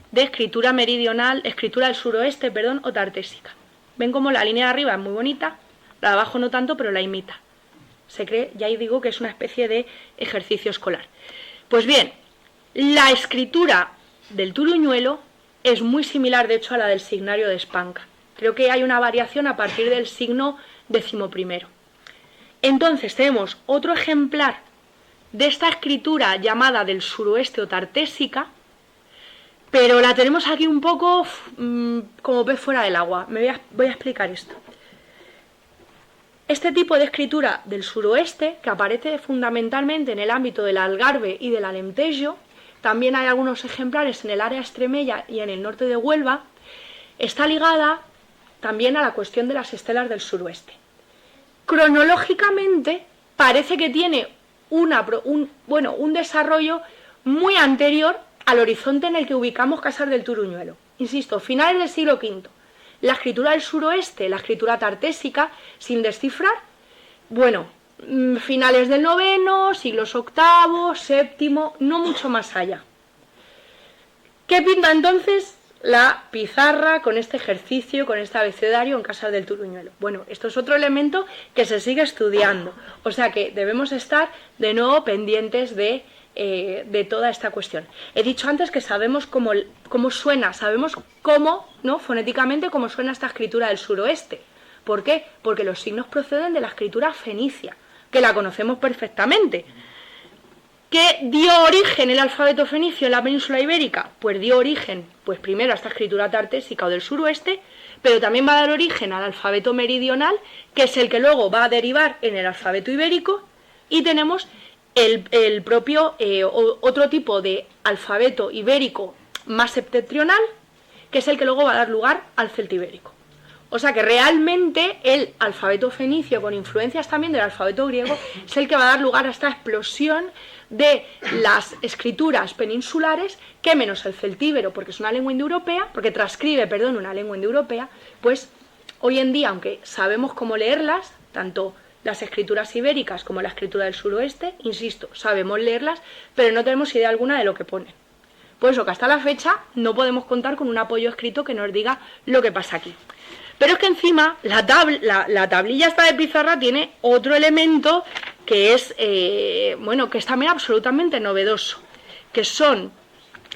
de escritura meridional, escritura del suroeste, o tartésica. Ven como la línea de arriba es muy bonita, la de abajo no tanto, pero la imita. Se cree, ya digo, que es una especie de ejercicio escolar. Pues bien, la escritura del Turuñuelo es muy similar, de hecho, a la del signario de Espanca. Creo que hay una variación a partir del signo 11. Entonces tenemos otro ejemplar de esta escritura llamada del suroeste o tartésica, pero la tenemos aquí un poco como pez fuera del agua. Voy a explicar esto. Este tipo de escritura del suroeste, que aparece fundamentalmente en el ámbito del Algarve y del Alentejo, también hay algunos ejemplares en el área extremeña y en el norte de Huelva, está ligada también a la cuestión de las estelas del suroeste. Cronológicamente parece que tiene un desarrollo muy anterior al horizonte en el que ubicamos Casas del Turuñuelo. Insisto, finales del siglo V. La escritura del suroeste, la escritura tartésica, sin descifrar, finales del IX, siglos VIII, VII, no mucho más allá. ¿Qué pinta entonces la pizarra con este ejercicio, con este abecedario en Casas del Turuñuelo? Bueno, esto es otro elemento que se sigue estudiando, o sea que debemos estar de nuevo pendientes de toda esta cuestión. He dicho antes que sabemos cómo suena, sabemos cómo, ¿no?, fonéticamente, cómo suena esta escritura del suroeste. ¿Por qué? Porque los signos proceden de la escritura fenicia, que la conocemos perfectamente. ¿Qué dio origen el alfabeto fenicio en la península ibérica? Pues dio origen, primero a esta escritura tartésica o del suroeste, pero también va a dar origen al alfabeto meridional, que es el que luego va a derivar en el alfabeto ibérico, y tenemos el propio otro tipo de alfabeto ibérico más septentrional, que es el que luego va a dar lugar al celtibérico. O sea que realmente el alfabeto fenicio, con influencias también del alfabeto griego, es el que va a dar lugar a esta explosión de las escrituras peninsulares, que menos el celtíbero, porque es una lengua indoeuropea, porque transcribe, una lengua indoeuropea, pues hoy en día, aunque sabemos cómo leerlas, tanto las escrituras ibéricas como la escritura del suroeste, insisto, sabemos leerlas, pero no tenemos idea alguna de lo que ponen. Por eso que hasta la fecha no podemos contar con un apoyo escrito que nos diga lo que pasa aquí. Pero es que encima la tablilla esta de pizarra tiene otro elemento que es, que es también absolutamente novedoso. que son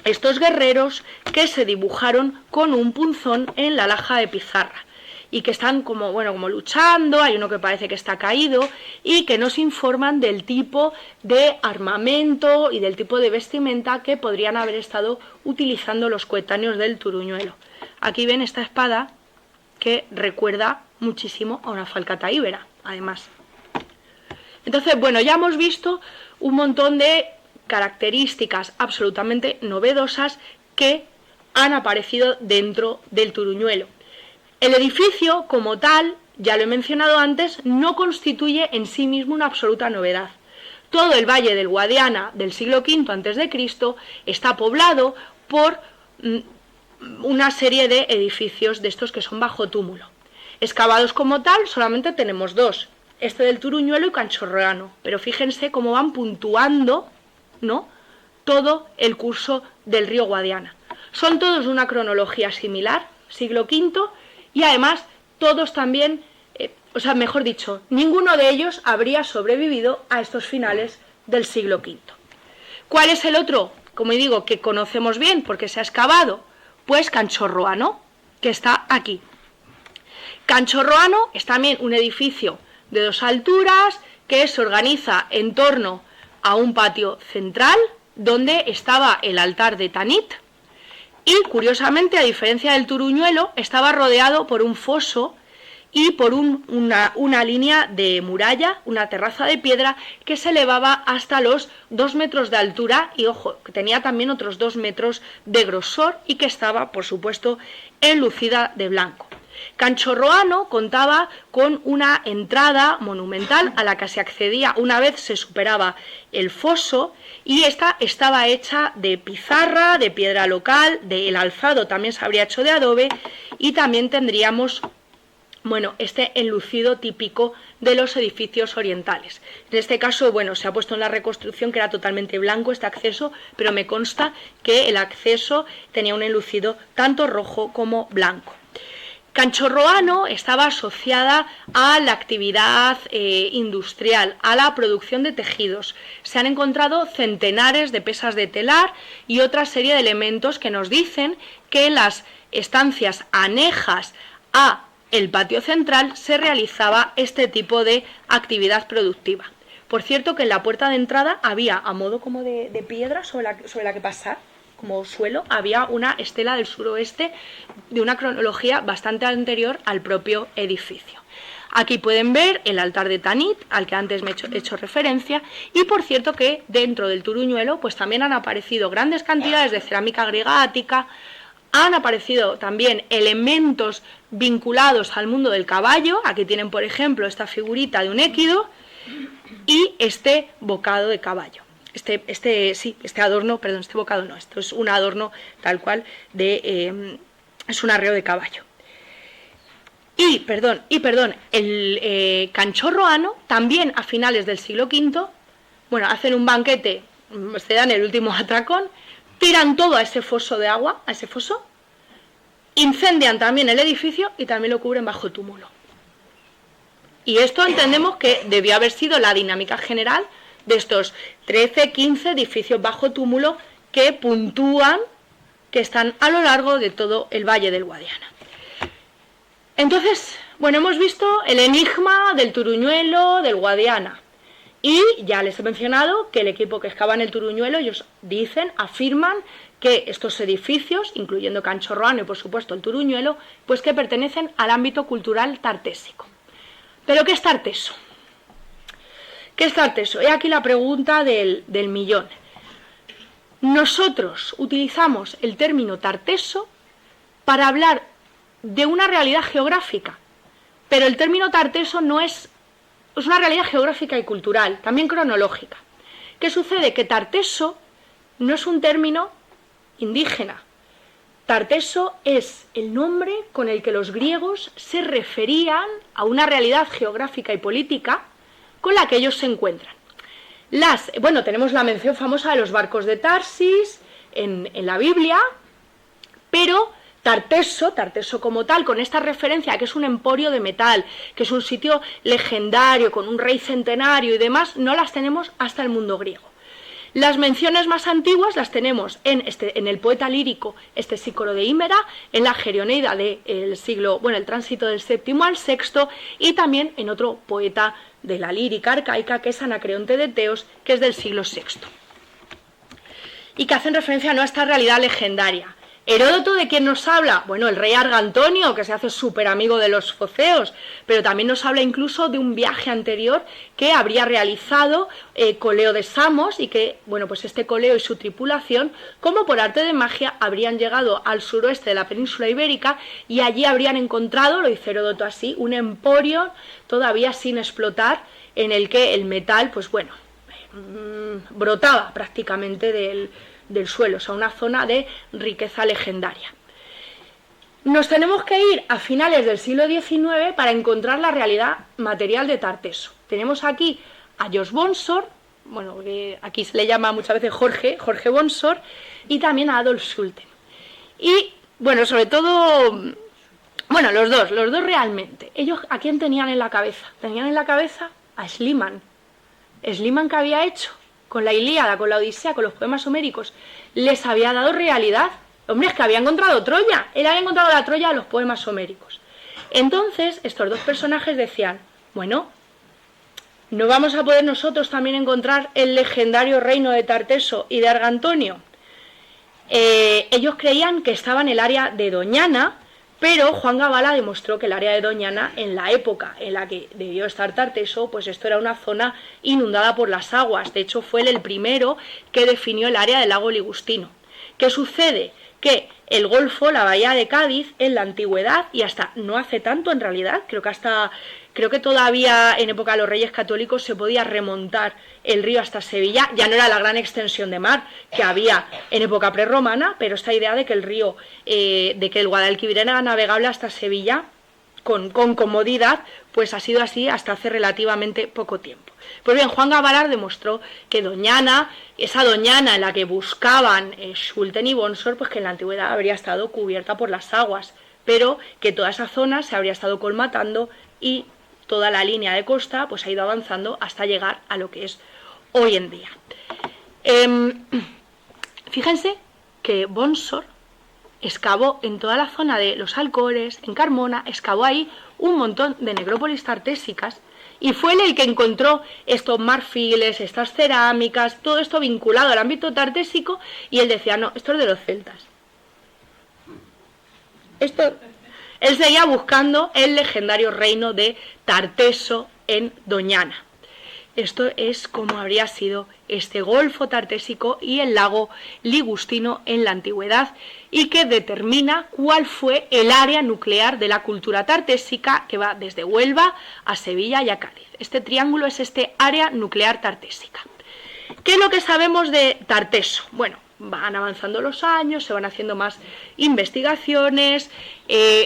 estos guerreros que se dibujaron con un punzón en la laja de pizarra y que están como luchando. Hay uno que parece que está caído y que nos informan del tipo de armamento y del tipo de vestimenta que podrían haber estado utilizando los coetáneos del Turuñuelo. Aquí ven esta espada que recuerda muchísimo a una falcata íbera, además. Entonces, ya hemos visto un montón de características absolutamente novedosas que han aparecido dentro del Turuñuelo. El edificio, como tal, ya lo he mencionado antes, no constituye en sí mismo una absoluta novedad. Todo el Valle del Guadiana del siglo V a.C. está poblado por una serie de edificios de estos que son bajo túmulo. Excavados como tal, solamente tenemos dos, este del Turuñuelo y Canchorroano, pero fíjense cómo van puntuando, ¿no?, todo el curso del río Guadiana. Son todos de una cronología similar, siglo V, y además todos también, mejor dicho, ninguno de ellos habría sobrevivido a estos finales del siglo V. ¿Cuál es el otro? Como digo, que conocemos bien porque se ha excavado, pues Canchorroano, que está aquí. Canchorroano es también un edificio de 2 alturas que se organiza en torno a un patio central donde estaba el altar de Tanit y, curiosamente, a diferencia del Turuñuelo, estaba rodeado por un foso y por una línea de muralla, una terraza de piedra que se elevaba hasta los 2 metros de altura y, ojo, que tenía también otros 2 metros de grosor y que estaba, por supuesto, enlucida de blanco. Canchorroano contaba con una entrada monumental a la que se accedía una vez se superaba el foso, y esta estaba hecha de pizarra, de piedra local, el alzado también se habría hecho de adobe, y también tendríamos este enlucido típico de los edificios orientales. En este caso, se ha puesto en la reconstrucción que era totalmente blanco este acceso, pero me consta que el acceso tenía un enlucido tanto rojo como blanco. Canchorroano estaba asociada a la actividad industrial, a la producción de tejidos. Se han encontrado centenares de pesas de telar y otra serie de elementos que nos dicen que en las estancias anejas a el patio central se realizaba este tipo de actividad productiva. Por cierto, que en la puerta de entrada había, a modo como de piedra sobre la que pasar, como suelo, había una estela del suroeste de una cronología bastante anterior al propio edificio. Aquí pueden ver el altar de Tanit, al que antes me he hecho referencia, y por cierto que dentro del Turuñuelo pues también han aparecido grandes cantidades de cerámica griega ática, han aparecido también elementos vinculados al mundo del caballo. Aquí tienen, por ejemplo, esta figurita de un équido y este bocado de caballo. Este bocado no, esto es un adorno tal cual es un arreo de caballo. El Canchorroano también a finales del siglo V, hacen un banquete, se dan el último atracón, tiran todo a ese foso de agua, incendian también el edificio y también lo cubren bajo túmulo. Y esto entendemos que debió haber sido la dinámica general de estos 13, 15 edificios bajo túmulo que puntúan, que están a lo largo de todo el Valle del Guadiana. Entonces, hemos visto el enigma del Turuñuelo, del Guadiana, y ya les he mencionado que el equipo que excava en el Turuñuelo, ellos afirman que estos edificios, incluyendo Canchorroano y por supuesto el Turuñuelo, pues que pertenecen al ámbito cultural tartésico. ¿Pero qué es Tarteso? ¿Qué es Tarteso? He aquí la pregunta del millón. Nosotros utilizamos el término Tarteso para hablar de una realidad geográfica, pero el término Tarteso no es una realidad geográfica y cultural, también cronológica. ¿Qué sucede? Que Tarteso no es un término indígena. Tarteso es el nombre con el que los griegos se referían a una realidad geográfica y política con la que ellos se encuentran. Tenemos la mención famosa de los barcos de Tarsis en la Biblia, pero Tarteso como tal, con esta referencia a que es un emporio de metal, que es un sitio legendario, con un rey centenario y demás, no las tenemos hasta el mundo griego. Las menciones más antiguas las tenemos en el poeta lírico Sícoro de Hímera, en la Gerioneida del siglo, bueno, el tránsito del VII al VI, y también en otro poeta de la lírica arcaica, que es Anacreonte de Teos, que es del siglo VI, y que hacen referencia a esta realidad legendaria. Heródoto, ¿de quién nos habla? Bueno, el rey Argantonio, que se hace súper amigo de los foceos, pero también nos habla incluso de un viaje anterior que habría realizado Coleo de Samos, y que, bueno, pues este Coleo y su tripulación, como por arte de magia, habrían llegado al suroeste de la península ibérica, y allí habrían encontrado, lo dice Heródoto así, un emporio todavía sin explotar, en el que el metal, pues bueno, brotaba prácticamente del suelo, o sea, una zona de riqueza legendaria. Nos tenemos que ir a finales del siglo XIX para encontrar la realidad material de Tarteso. Tenemos aquí a Jos Bonsor, bueno, aquí se le llama muchas veces Jorge Bonsor, y también a Adolf Schulten. Y, bueno, sobre todo, bueno, los dos realmente. Ellos, ¿a quién tenían en la cabeza? Tenían en la cabeza a Schliemann. Schliemann, que había hecho con la Ilíada, con la Odisea, con los poemas homéricos, les había dado realidad. Hombre, es que había encontrado Troya, él había encontrado la Troya de los poemas homéricos. Entonces, estos dos personajes decían, bueno, ¿no vamos a poder nosotros también encontrar el legendario reino de Tarteso y de Argantonio? Ellos creían que estaba en el área de Doñana, pero Juan Gabala demostró que el área de Doñana, en la época en la que debió estar Tarteso, pues esto era una zona inundada por las aguas. De hecho, fue él el primero que definió el área del lago Ligustino. ¿Qué sucede? Que el Golfo, la bahía de Cádiz, en la antigüedad, y hasta no hace tanto en realidad, creo que todavía en época de los Reyes Católicos se podía remontar el río hasta Sevilla. Ya no era la gran extensión de mar que había en época prerromana, pero esta idea de que el río, de que el Guadalquivir era navegable hasta Sevilla con comodidad, pues ha sido así hasta hace relativamente poco tiempo. Pues bien, Juan Gavalar demostró que Doñana, esa Doñana en la que buscaban Schulten y Bonsor, pues que en la antigüedad habría estado cubierta por las aguas, pero que toda esa zona se habría estado colmatando y toda la línea de costa pues ha ido avanzando hasta llegar a lo que es hoy en día. Fíjense que Bonsor excavó en toda la zona de los Alcores, en Carmona, excavó ahí un montón de necrópolis tartésicas, y fue él el que encontró estos marfiles, estas cerámicas, todo esto vinculado al ámbito tartésico, y él decía, no, esto es de los celtas. Él seguía buscando el legendario reino de Tarteso en Doñana. Esto es como habría sido este golfo tartésico y el lago Ligustino en la antigüedad, y que determina cuál fue el área nuclear de la cultura tartésica que va desde Huelva a Sevilla y a Cádiz. Este triángulo es este área nuclear tartésica. ¿Qué es lo que sabemos de Tarteso? Bueno, van avanzando los años, se van haciendo más investigaciones,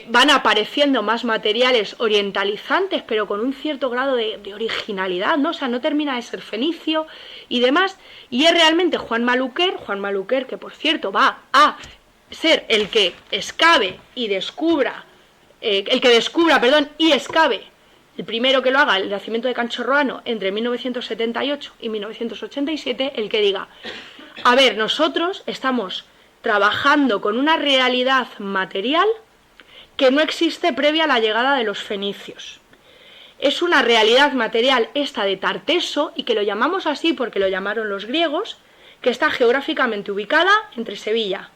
van apareciendo más materiales orientalizantes, pero con un cierto grado de originalidad, ¿no? O sea, no termina de ser fenicio y demás, y es realmente Juan Maluquer, que por cierto va a ser el que excave y descubra, y excave, el primero que lo haga, el yacimiento de Canchorroano, entre 1978 y 1987, el que diga, a ver, nosotros estamos trabajando con una realidad material que no existe previa a la llegada de los fenicios. Es una realidad material esta de Tarteso, y que lo llamamos así porque lo llamaron los griegos, que está geográficamente ubicada entre Sevilla,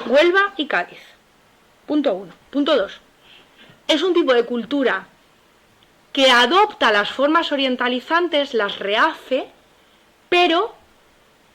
Huelva y Cádiz. Punto 1. Punto 2. Es un tipo de cultura que adopta las formas orientalizantes, las rehace, pero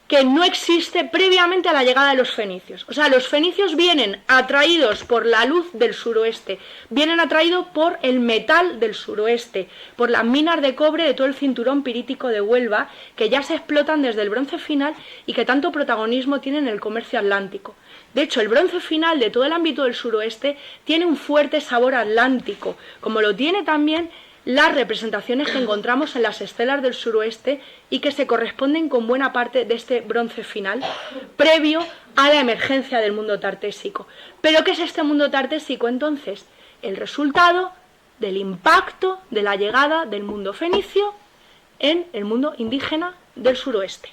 que no existe previamente a la llegada de los fenicios. O sea, los fenicios vienen atraídos por la luz del suroeste, vienen atraídos por el metal del suroeste, por las minas de cobre de todo el cinturón pirítico de Huelva, que ya se explotan desde el Bronce Final y que tanto protagonismo tienen en el comercio atlántico. De hecho, el Bronce Final de todo el ámbito del suroeste tiene un fuerte sabor atlántico, como lo tiene también las representaciones que encontramos en las estelas del suroeste y que se corresponden con buena parte de este Bronce Final, previo a la emergencia del mundo tartésico. ¿Pero qué es este mundo tartésico entonces? El resultado del impacto de la llegada del mundo fenicio en el mundo indígena del suroeste.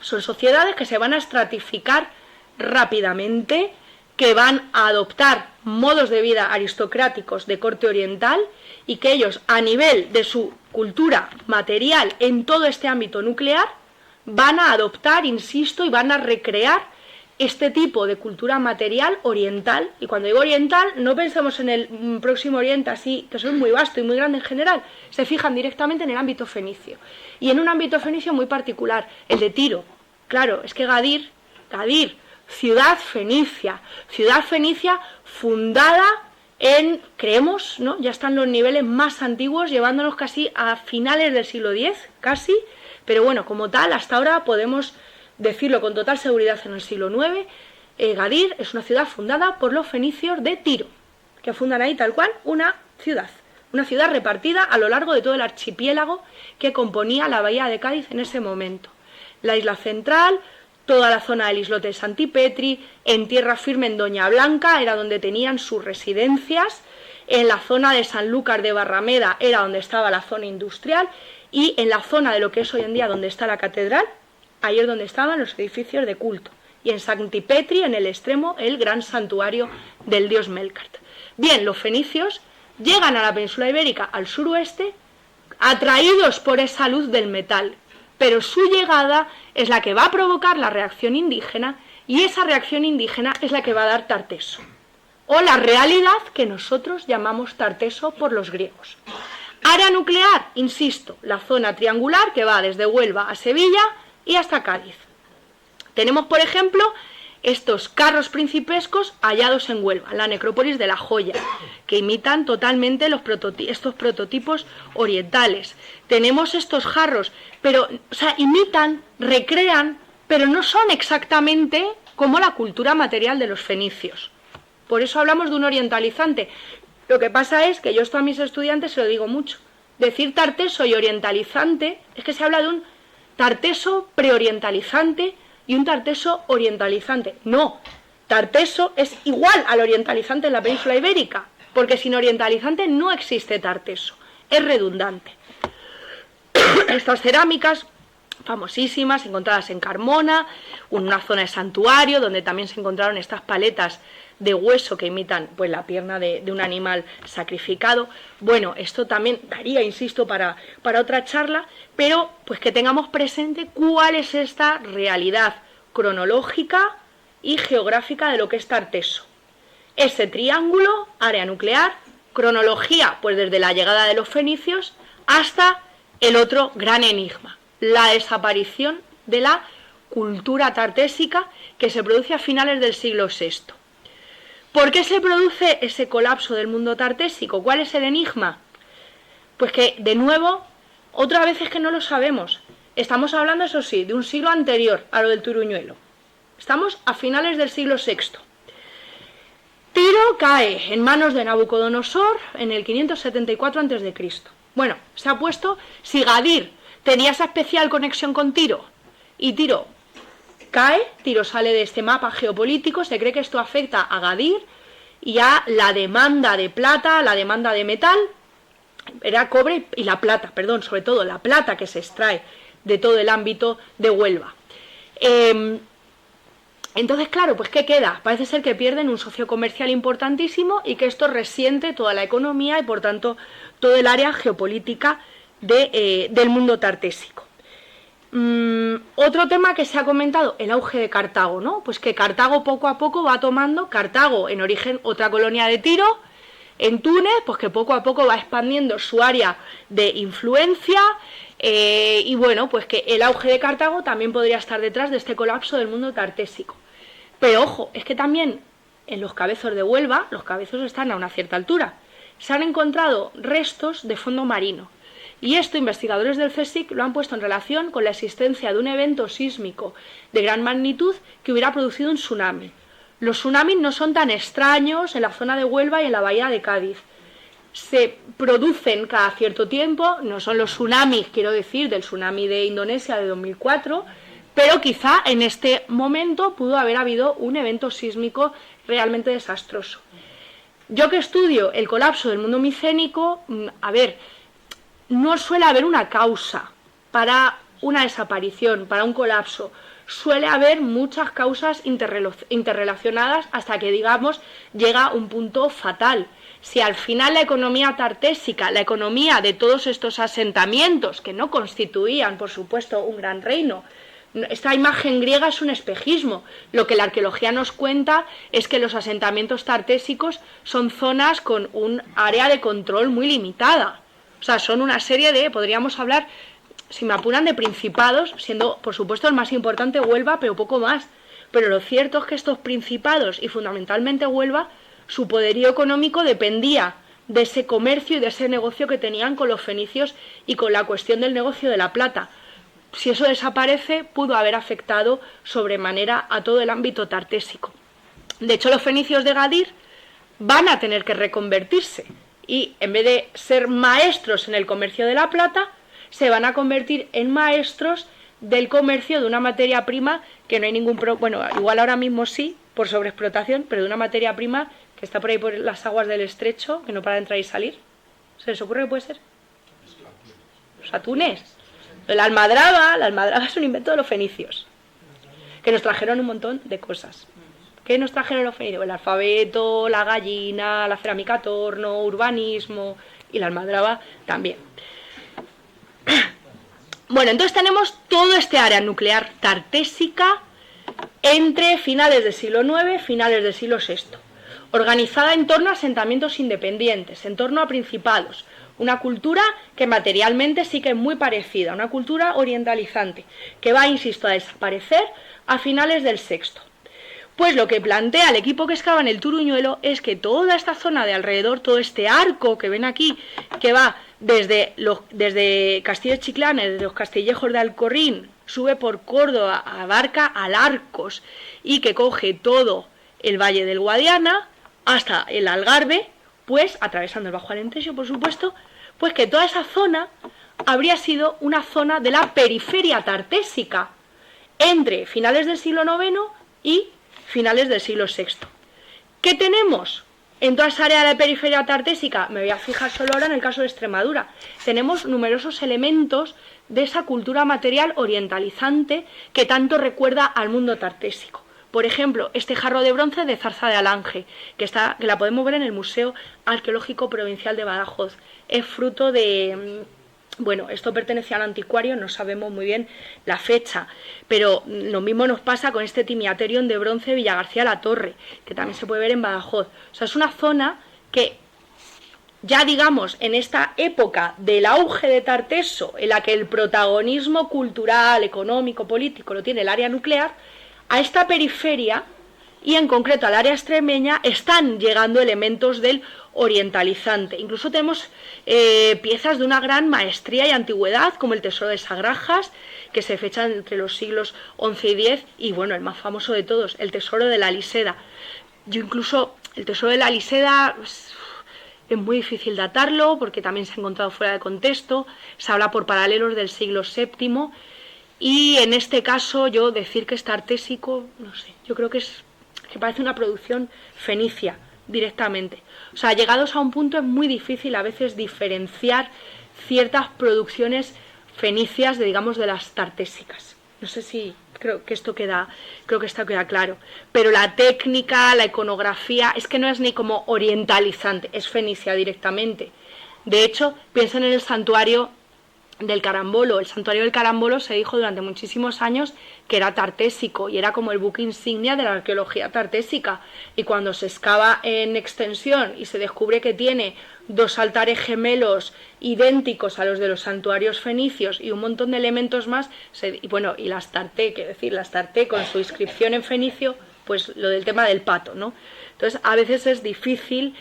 Son sociedades que se van a estratificar rápidamente, que van a adoptar modos de vida aristocráticos de corte oriental y que ellos, a nivel de su cultura material en todo este ámbito nuclear, van a adoptar, insisto, y van a recrear este tipo de cultura material oriental. Y cuando digo oriental, no pensemos en el Próximo Oriente así, que eso es muy vasto y muy grande en general, se fijan directamente en el ámbito fenicio. Y en un ámbito fenicio muy particular, el de Tiro. Claro, es que Gadir, ciudad fenicia fundada en, creemos, ¿no? Ya están los niveles más antiguos, llevándonos casi a finales del siglo X, casi, pero bueno, como tal, hasta ahora podemos decirlo con total seguridad en el siglo IX, Gadir es una ciudad fundada por los fenicios de Tiro, que fundan ahí tal cual una ciudad repartida a lo largo de todo el archipiélago que componía la bahía de Cádiz en ese momento. La isla central, toda la zona del islote de Santipetri, en tierra firme en Doña Blanca era donde tenían sus residencias, en la zona de Sanlúcar de Barrameda era donde estaba la zona industrial y en la zona de lo que es hoy en día donde está la catedral, ahí es donde estaban los edificios de culto, y en Santipetri, en el extremo, el gran santuario del dios Melkart. Bien, los fenicios llegan a la península ibérica al suroeste, atraídos por esa luz del metal, pero su llegada es la que va a provocar la reacción indígena, y esa reacción indígena es la que va a dar Tarteso, o la realidad que nosotros llamamos Tarteso por los griegos. Área nuclear, insisto, la zona triangular que va desde Huelva a Sevilla y hasta Cádiz. Tenemos, por ejemplo, estos carros principescos hallados en Huelva, la necrópolis de la Joya, que imitan totalmente estos prototipos orientales. Tenemos estos jarros, pero, imitan, recrean, pero no son exactamente como la cultura material de los fenicios. Por eso hablamos de un orientalizante. Lo que pasa es que yo esto a mis estudiantes se lo digo mucho. Decir tarteso y orientalizante es que se habla de un tarteso preorientalizante y un tarteso orientalizante. No, tarteso es igual al orientalizante en la península ibérica, porque sin orientalizante no existe tarteso, es redundante. Estas cerámicas famosísimas, encontradas en Carmona, una zona de santuario, donde también se encontraron estas paletas de hueso que imitan pues la pierna de un animal sacrificado. Bueno, esto también daría, insisto, para otra charla, pero pues que tengamos presente cuál es esta realidad cronológica y geográfica de lo que es Tarteso. Ese triángulo, área nuclear, cronología, pues desde la llegada de los fenicios hasta el otro gran enigma, la desaparición de la cultura tartésica que se produce a finales del siglo VI. ¿Por qué se produce ese colapso del mundo tartésico? ¿Cuál es el enigma? Pues que, de nuevo, otra vez es que no lo sabemos. Estamos hablando, eso sí, de un siglo anterior a lo del Turuñuelo. Estamos a finales del siglo VI. Tiro cae en manos de Nabucodonosor en el 574 a.C. Bueno, se ha puesto, si Gadir tenía esa especial conexión con Tiro y Tiro cae, Tiro sale de este mapa geopolítico, se cree que esto afecta a Gadir y a la demanda de plata, la demanda de metal, era cobre y la plata, perdón, sobre todo la plata que se extrae de todo el ámbito de Huelva. Entonces, claro, pues ¿qué queda? Parece ser que pierden un socio comercial importantísimo y que esto resiente toda la economía y, por tanto, todo el área geopolítica del mundo tartésico. Otro tema que se ha comentado, el auge de Cartago, ¿no? Pues que Cartago poco a poco va tomando, Cartago en origen otra colonia de Tiro, en Túnez, pues que poco a poco va expandiendo su área de influencia y bueno, pues que el auge de Cartago también podría estar detrás de este colapso del mundo tartésico. Pero ojo, es que también en los cabezos de Huelva, los cabezos están a una cierta altura, se han encontrado restos de fondo marino. Y esto, investigadores del CSIC lo han puesto en relación con la existencia de un evento sísmico de gran magnitud que hubiera producido un tsunami. Los tsunamis no son tan extraños en la zona de Huelva y en la bahía de Cádiz. Se producen cada cierto tiempo, no son los tsunamis, quiero decir, del tsunami de Indonesia de 2004, pero quizá en este momento pudo haber habido un evento sísmico realmente desastroso. Yo que estudio el colapso del mundo micénico, no suele haber una causa para una desaparición, para un colapso, suele haber muchas causas interrelacionadas hasta que, digamos, llega un punto fatal. Si al final la economía tartésica, la economía de todos estos asentamientos, que no constituían, por supuesto, un gran reino, esta imagen griega es un espejismo. Lo que la arqueología nos cuenta es que los asentamientos tartésicos son zonas con un área de control muy limitada. O sea, son una serie de, podríamos hablar, si me apuran, de principados, siendo, por supuesto, el más importante Huelva, pero poco más. Pero lo cierto es que estos principados, y fundamentalmente Huelva, su poderío económico dependía de ese comercio y de ese negocio que tenían con los fenicios y con la cuestión del negocio de la plata. Si eso desaparece, pudo haber afectado sobremanera a todo el ámbito tartésico. De hecho, los fenicios de Gadir van a tener que reconvertirse y, en vez de ser maestros en el comercio de la plata, se van a convertir en maestros del comercio de una materia prima que no hay ningún bueno, igual ahora mismo sí, por sobreexplotación, pero de una materia prima que está por ahí por las aguas del estrecho, que no para de entrar y salir. ¿Se les ocurre que puede ser? Los atunes. La almadraba es un invento de los fenicios, que nos trajeron un montón de cosas. ¿Qué nos trajeron los fenicios? El alfabeto, la gallina, la cerámica torno, urbanismo, y la almadraba también. Bueno, entonces tenemos todo este área nuclear tartésica entre finales del siglo IX y finales del siglo VI, organizada en torno a asentamientos independientes, en torno a principados, una cultura que materialmente sí que es muy parecida, una cultura orientalizante, que va, insisto, a desaparecer a finales del VI. Pues lo que plantea el equipo que excava en el Turuñuelo es que toda esta zona de alrededor, todo este arco que ven aquí, que va desde Castillo de Chiclana, desde los Castillejos de Alcorrín, sube por Córdoba, abarca al Arcos y que coge todo el Valle del Guadiana hasta el Algarve, pues atravesando el Bajo Alentejo, por supuesto, pues que toda esa zona habría sido una zona de la periferia tartésica entre finales del siglo IX y finales del siglo VI. ¿Qué tenemos en toda esa área de la periferia tartésica? Me voy a fijar solo ahora en el caso de Extremadura. Tenemos numerosos elementos de esa cultura material orientalizante que tanto recuerda al mundo tartésico. Por ejemplo, este jarro de bronce de Zarza de Alange, que la podemos ver en el Museo Arqueológico Provincial de Badajoz. Es fruto de... Bueno, esto pertenece al anticuario, no sabemos muy bien la fecha, pero lo mismo nos pasa con este timiaterion de bronce de Villagarcía la Torre, que también se puede ver en Badajoz. O sea, es una zona que ya, digamos, en esta época del auge de Tarteso, en la que el protagonismo cultural, económico, político lo tiene el área nuclear, a esta periferia, y en concreto al área extremeña, están llegando elementos del orientalizante. Incluso tenemos piezas de una gran maestría y antigüedad, como el Tesoro de Sagrajas, que se fechan entre los siglos XI y X, y bueno, el más famoso de todos, el Tesoro de la Liseda. Yo incluso, el Tesoro de la Liseda es muy difícil datarlo, porque también se ha encontrado fuera de contexto, se habla por paralelos del siglo VII, y en este caso yo decir que es tartésico, no sé, yo creo que parece una producción fenicia directamente. O sea, llegados a un punto es muy difícil a veces diferenciar ciertas producciones fenicias de las tartésicas. No sé si creo que esto queda claro. Pero la técnica, la iconografía, es que no es ni como orientalizante, es fenicia directamente. De hecho, piensen en el santuario del Carambolo. El santuario del Carambolo se dijo durante muchísimos años que era tartésico y era como el buque insignia de la arqueología tartésica, y cuando se excava en extensión y se descubre que tiene 2 altares gemelos idénticos a los de los santuarios fenicios y un montón de elementos más, y las Tarté con su inscripción en fenicio, pues lo del tema del pato, ¿no? Entonces a veces es difícil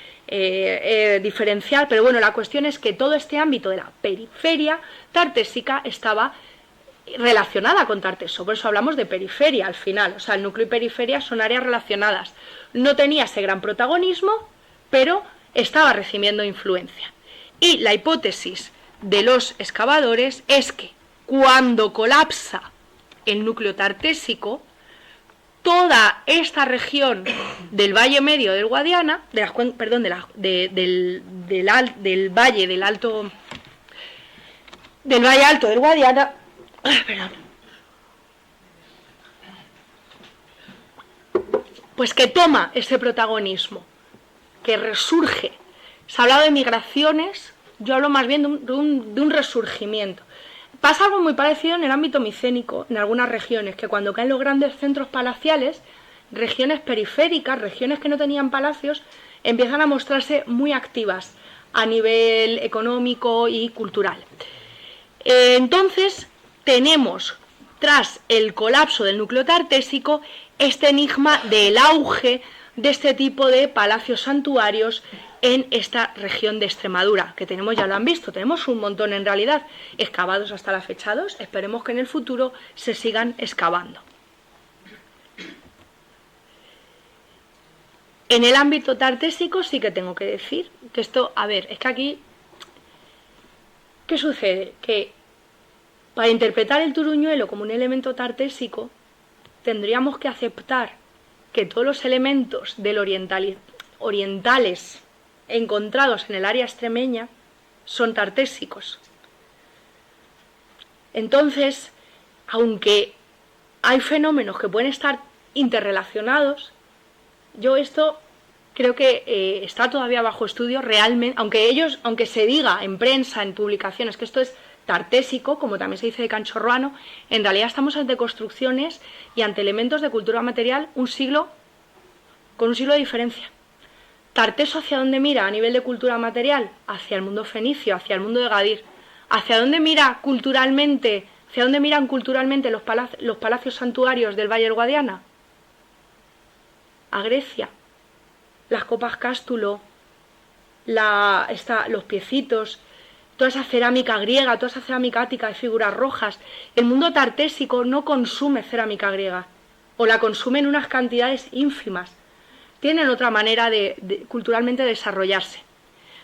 diferenciar, pero bueno, la cuestión es que todo este ámbito de la periferia tartésica estaba relacionada con Tarteso, por eso hablamos de periferia al final, o sea, el núcleo y periferia son áreas relacionadas. No tenía ese gran protagonismo, pero estaba recibiendo influencia. Y la hipótesis de los excavadores es que cuando colapsa el núcleo tartésico, toda esta región del Valle Medio del Guadiana, del Valle Alto del Guadiana, Perdón. Pues que toma ese protagonismo, que resurge. Se ha hablado de migraciones, yo hablo más bien de un resurgimiento. Pasa algo muy parecido en el ámbito micénico, en algunas regiones, que cuando caen los grandes centros palaciales, regiones periféricas, regiones que no tenían palacios, empiezan a mostrarse muy activas a nivel económico y cultural. Entonces, tenemos, tras el colapso del núcleo tartésico, este enigma del auge de este tipo de palacios santuarios en esta región de Extremadura, que tenemos, ya lo han visto, tenemos un montón en realidad, excavados hasta la fecha 2, esperemos que en el futuro se sigan excavando. En el ámbito tartésico sí que tengo que decir que esto, a ver, es que aquí, ¿qué sucede? Que para interpretar el turuñuelo como un elemento tartésico, tendríamos que aceptar que todos los elementos del orientales encontrados en el área extremeña son tartésicos. Entonces, aunque hay fenómenos que pueden estar interrelacionados, yo esto creo que está todavía bajo estudio realmente, aunque se diga en prensa, en publicaciones, que esto es tartésico, como también se dice de Canchorroano, en realidad estamos ante construcciones y ante elementos de cultura material con un siglo de diferencia. Tarteso, ¿hacia dónde mira a nivel de cultura material? Hacia el mundo fenicio, hacia el mundo de Gadir. ¿Hacia dónde mira culturalmente? ¿Hacia dónde miran culturalmente los palacios santuarios del Valle del Guadiana? A Grecia. Las copas cástulo, los piecitos, toda esa cerámica griega, toda esa cerámica ática de figuras rojas. El mundo tartésico no consume cerámica griega, o la consume en unas cantidades ínfimas. Tienen otra manera de culturalmente desarrollarse.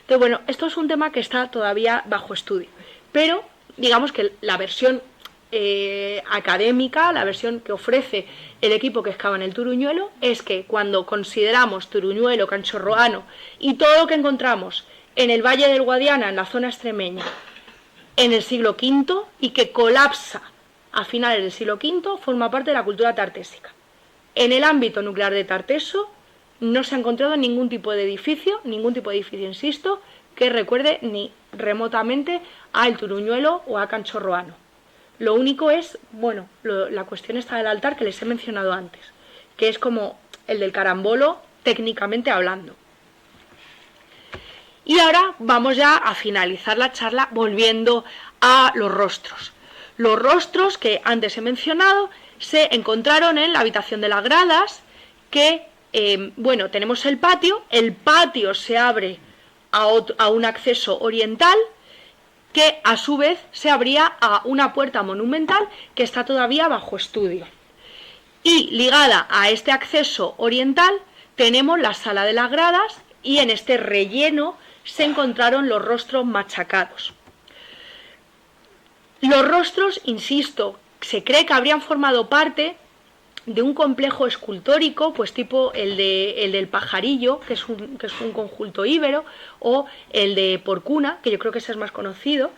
Entonces, bueno, esto es un tema que está todavía bajo estudio. Pero, digamos que la versión académica, la versión que ofrece el equipo que excava en el Turuñuelo, es que cuando consideramos Turuñuelo, Canchorroano y todo lo que encontramos en el Valle del Guadiana, en la zona extremeña, en el siglo V, y que colapsa a finales del siglo V, forma parte de la cultura tartésica. En el ámbito nuclear de Tarteso no se ha encontrado ningún tipo de edificio, insisto, que recuerde ni remotamente al Turuñuelo o a Canchorroano. Lo único es, bueno, la cuestión está del altar que les he mencionado antes, que es como el del carambolo técnicamente hablando. Y ahora vamos ya a finalizar la charla volviendo a los rostros. Los rostros que antes he mencionado se encontraron en la habitación de las gradas, que, bueno, tenemos el patio se abre a un acceso oriental, que a su vez se abría a una puerta monumental que está todavía bajo estudio. Y ligada a este acceso oriental tenemos la sala de las gradas, y en este relleno se encontraron los rostros machacados. Los rostros, insisto, se cree que habrían formado parte de un complejo escultórico, pues tipo el del Pajarillo, que es un conjunto íbero, o el de Porcuna, que yo creo que ese es más conocido,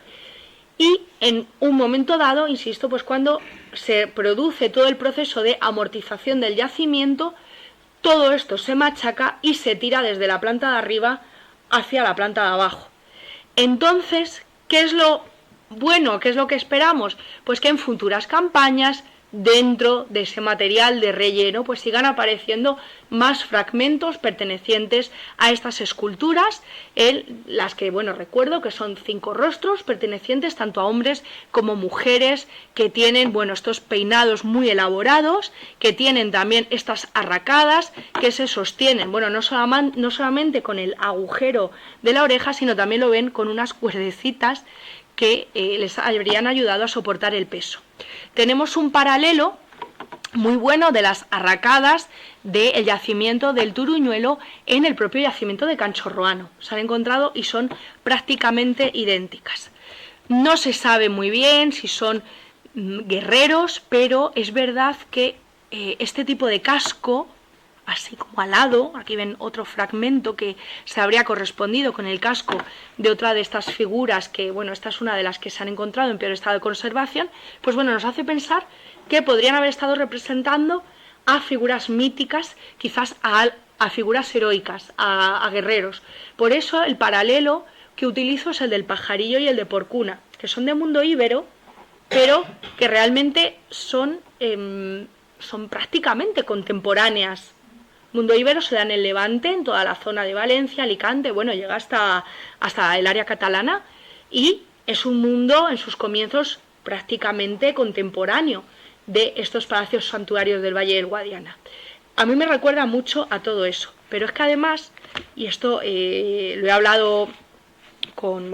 y en un momento dado, insisto, pues cuando se produce todo el proceso de amortización del yacimiento, todo esto se machaca y se tira desde la planta de arriba hacia la planta de abajo. Entonces, ¿qué es lo bueno? ¿Qué es lo que esperamos? Pues que en futuras campañas, dentro de ese material de relleno, pues sigan apareciendo más fragmentos pertenecientes a estas esculturas, las que, bueno, recuerdo que son 5 rostros pertenecientes tanto a hombres como mujeres, que tienen, bueno, estos peinados muy elaborados, que tienen también estas arracadas que se sostienen, bueno, no solamente con el agujero de la oreja, sino también lo ven con unas cuerdecitas que les habrían ayudado a soportar el peso. Tenemos un paralelo muy bueno de las arracadas del yacimiento del Turuñuelo en el propio yacimiento de Canchorroano. Se han encontrado y son prácticamente idénticas. No se sabe muy bien si son guerreros, pero es verdad que este tipo de casco así como al lado, aquí ven otro fragmento que se habría correspondido con el casco de otra de estas figuras que, bueno, esta es una de las que se han encontrado en peor estado de conservación, pues bueno, nos hace pensar que podrían haber estado representando a figuras míticas, quizás a figuras heroicas, a guerreros. Por eso el paralelo que utilizo es el del pajarillo y el de Porcuna, que son de mundo íbero, pero que realmente son prácticamente contemporáneas. Mundo íbero se da en el Levante, en toda la zona de Valencia, Alicante, bueno, llega hasta el área catalana, y es un mundo en sus comienzos prácticamente contemporáneo de estos palacios santuarios del Valle del Guadiana. A mí me recuerda mucho a todo eso, pero es que además, y esto lo he hablado con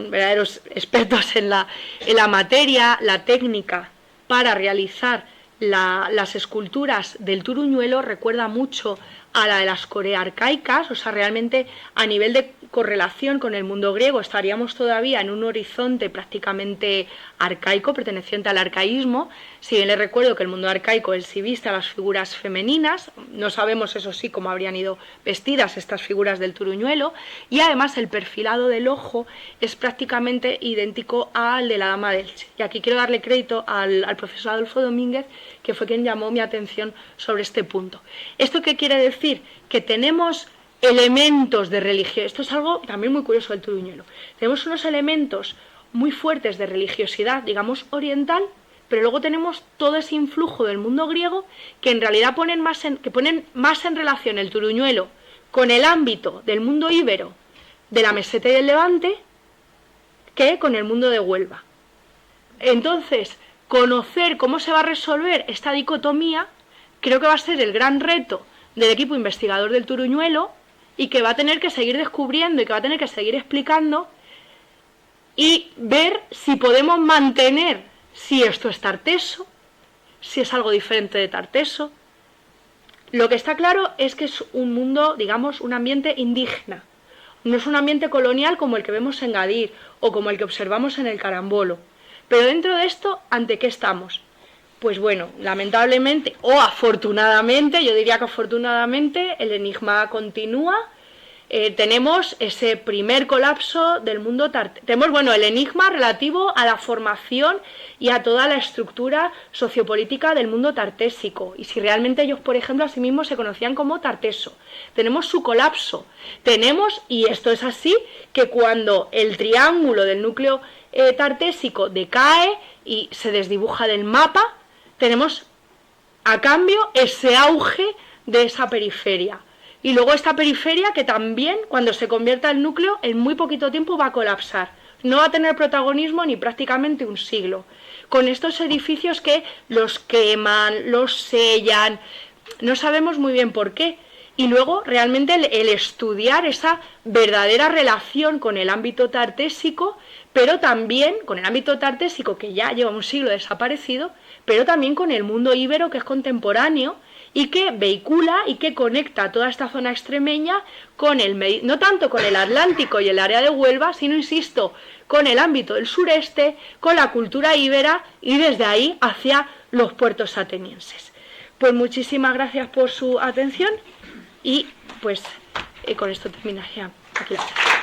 verdaderos expertos en la materia, la técnica para realizar las esculturas del Turuñuelo recuerda mucho a la de las Corea arcaicas, o sea, realmente a nivel de correlación con el mundo griego estaríamos todavía en un horizonte prácticamente arcaico, perteneciente al arcaísmo. Si bien les recuerdo que el mundo arcaico él sí viste a las figuras femeninas, no sabemos eso sí cómo habrían ido vestidas estas figuras del Turuñuelo, y además el perfilado del ojo es prácticamente idéntico al de la Dama de Elche. Y aquí quiero darle crédito al profesor Adolfo Domínguez, que fue quien llamó mi atención sobre este punto. ¿Esto qué quiere decir? Que tenemos elementos de religión. Esto es algo también muy curioso del Turuñuelo. Tenemos unos elementos muy fuertes de religiosidad, digamos, oriental, pero luego tenemos todo ese influjo del mundo griego que en realidad ponen más en relación el Turuñuelo con el ámbito del mundo íbero, de la meseta y del Levante, que con el mundo de Huelva. Entonces, conocer cómo se va a resolver esta dicotomía creo que va a ser el gran reto del equipo investigador del Turuñuelo, y que va a tener que seguir descubriendo y que va a tener que seguir explicando y ver si podemos mantener si esto es Tarteso, si es algo diferente de Tarteso. Lo que está claro es que es un mundo, digamos, un ambiente indígena. No es un ambiente colonial como el que vemos en Gadir o como el que observamos en el Carambolo. Pero dentro de esto, ¿ante qué estamos? Pues bueno, lamentablemente o afortunadamente, yo diría que afortunadamente, el enigma continúa. Tenemos ese primer colapso del mundo tartésico. Tenemos, bueno, el enigma relativo a la formación y a toda la estructura sociopolítica del mundo tartésico. Y si realmente ellos, por ejemplo, a sí mismos se conocían como Tarteso. Tenemos su colapso. Tenemos, y esto es así, que cuando el triángulo del núcleo tartésico decae y se desdibuja del mapa, tenemos a cambio ese auge de esa periferia. Y luego esta periferia que también, cuando se convierta el núcleo, en muy poquito tiempo va a colapsar. No va a tener protagonismo ni prácticamente un siglo. Con estos edificios que los queman, los sellan, no sabemos muy bien por qué. Y luego realmente el estudiar esa verdadera relación con el ámbito tartésico, pero también con el ámbito tartésico que ya lleva un siglo desaparecido, pero también con el mundo íbero que es contemporáneo y que vehicula y que conecta toda esta zona extremeña con no tanto con el Atlántico y el área de Huelva, sino, insisto, con el ámbito del sureste, con la cultura íbera y desde ahí hacia los puertos atenienses. Pues muchísimas gracias por su atención y pues con esto terminaría aquí la charla.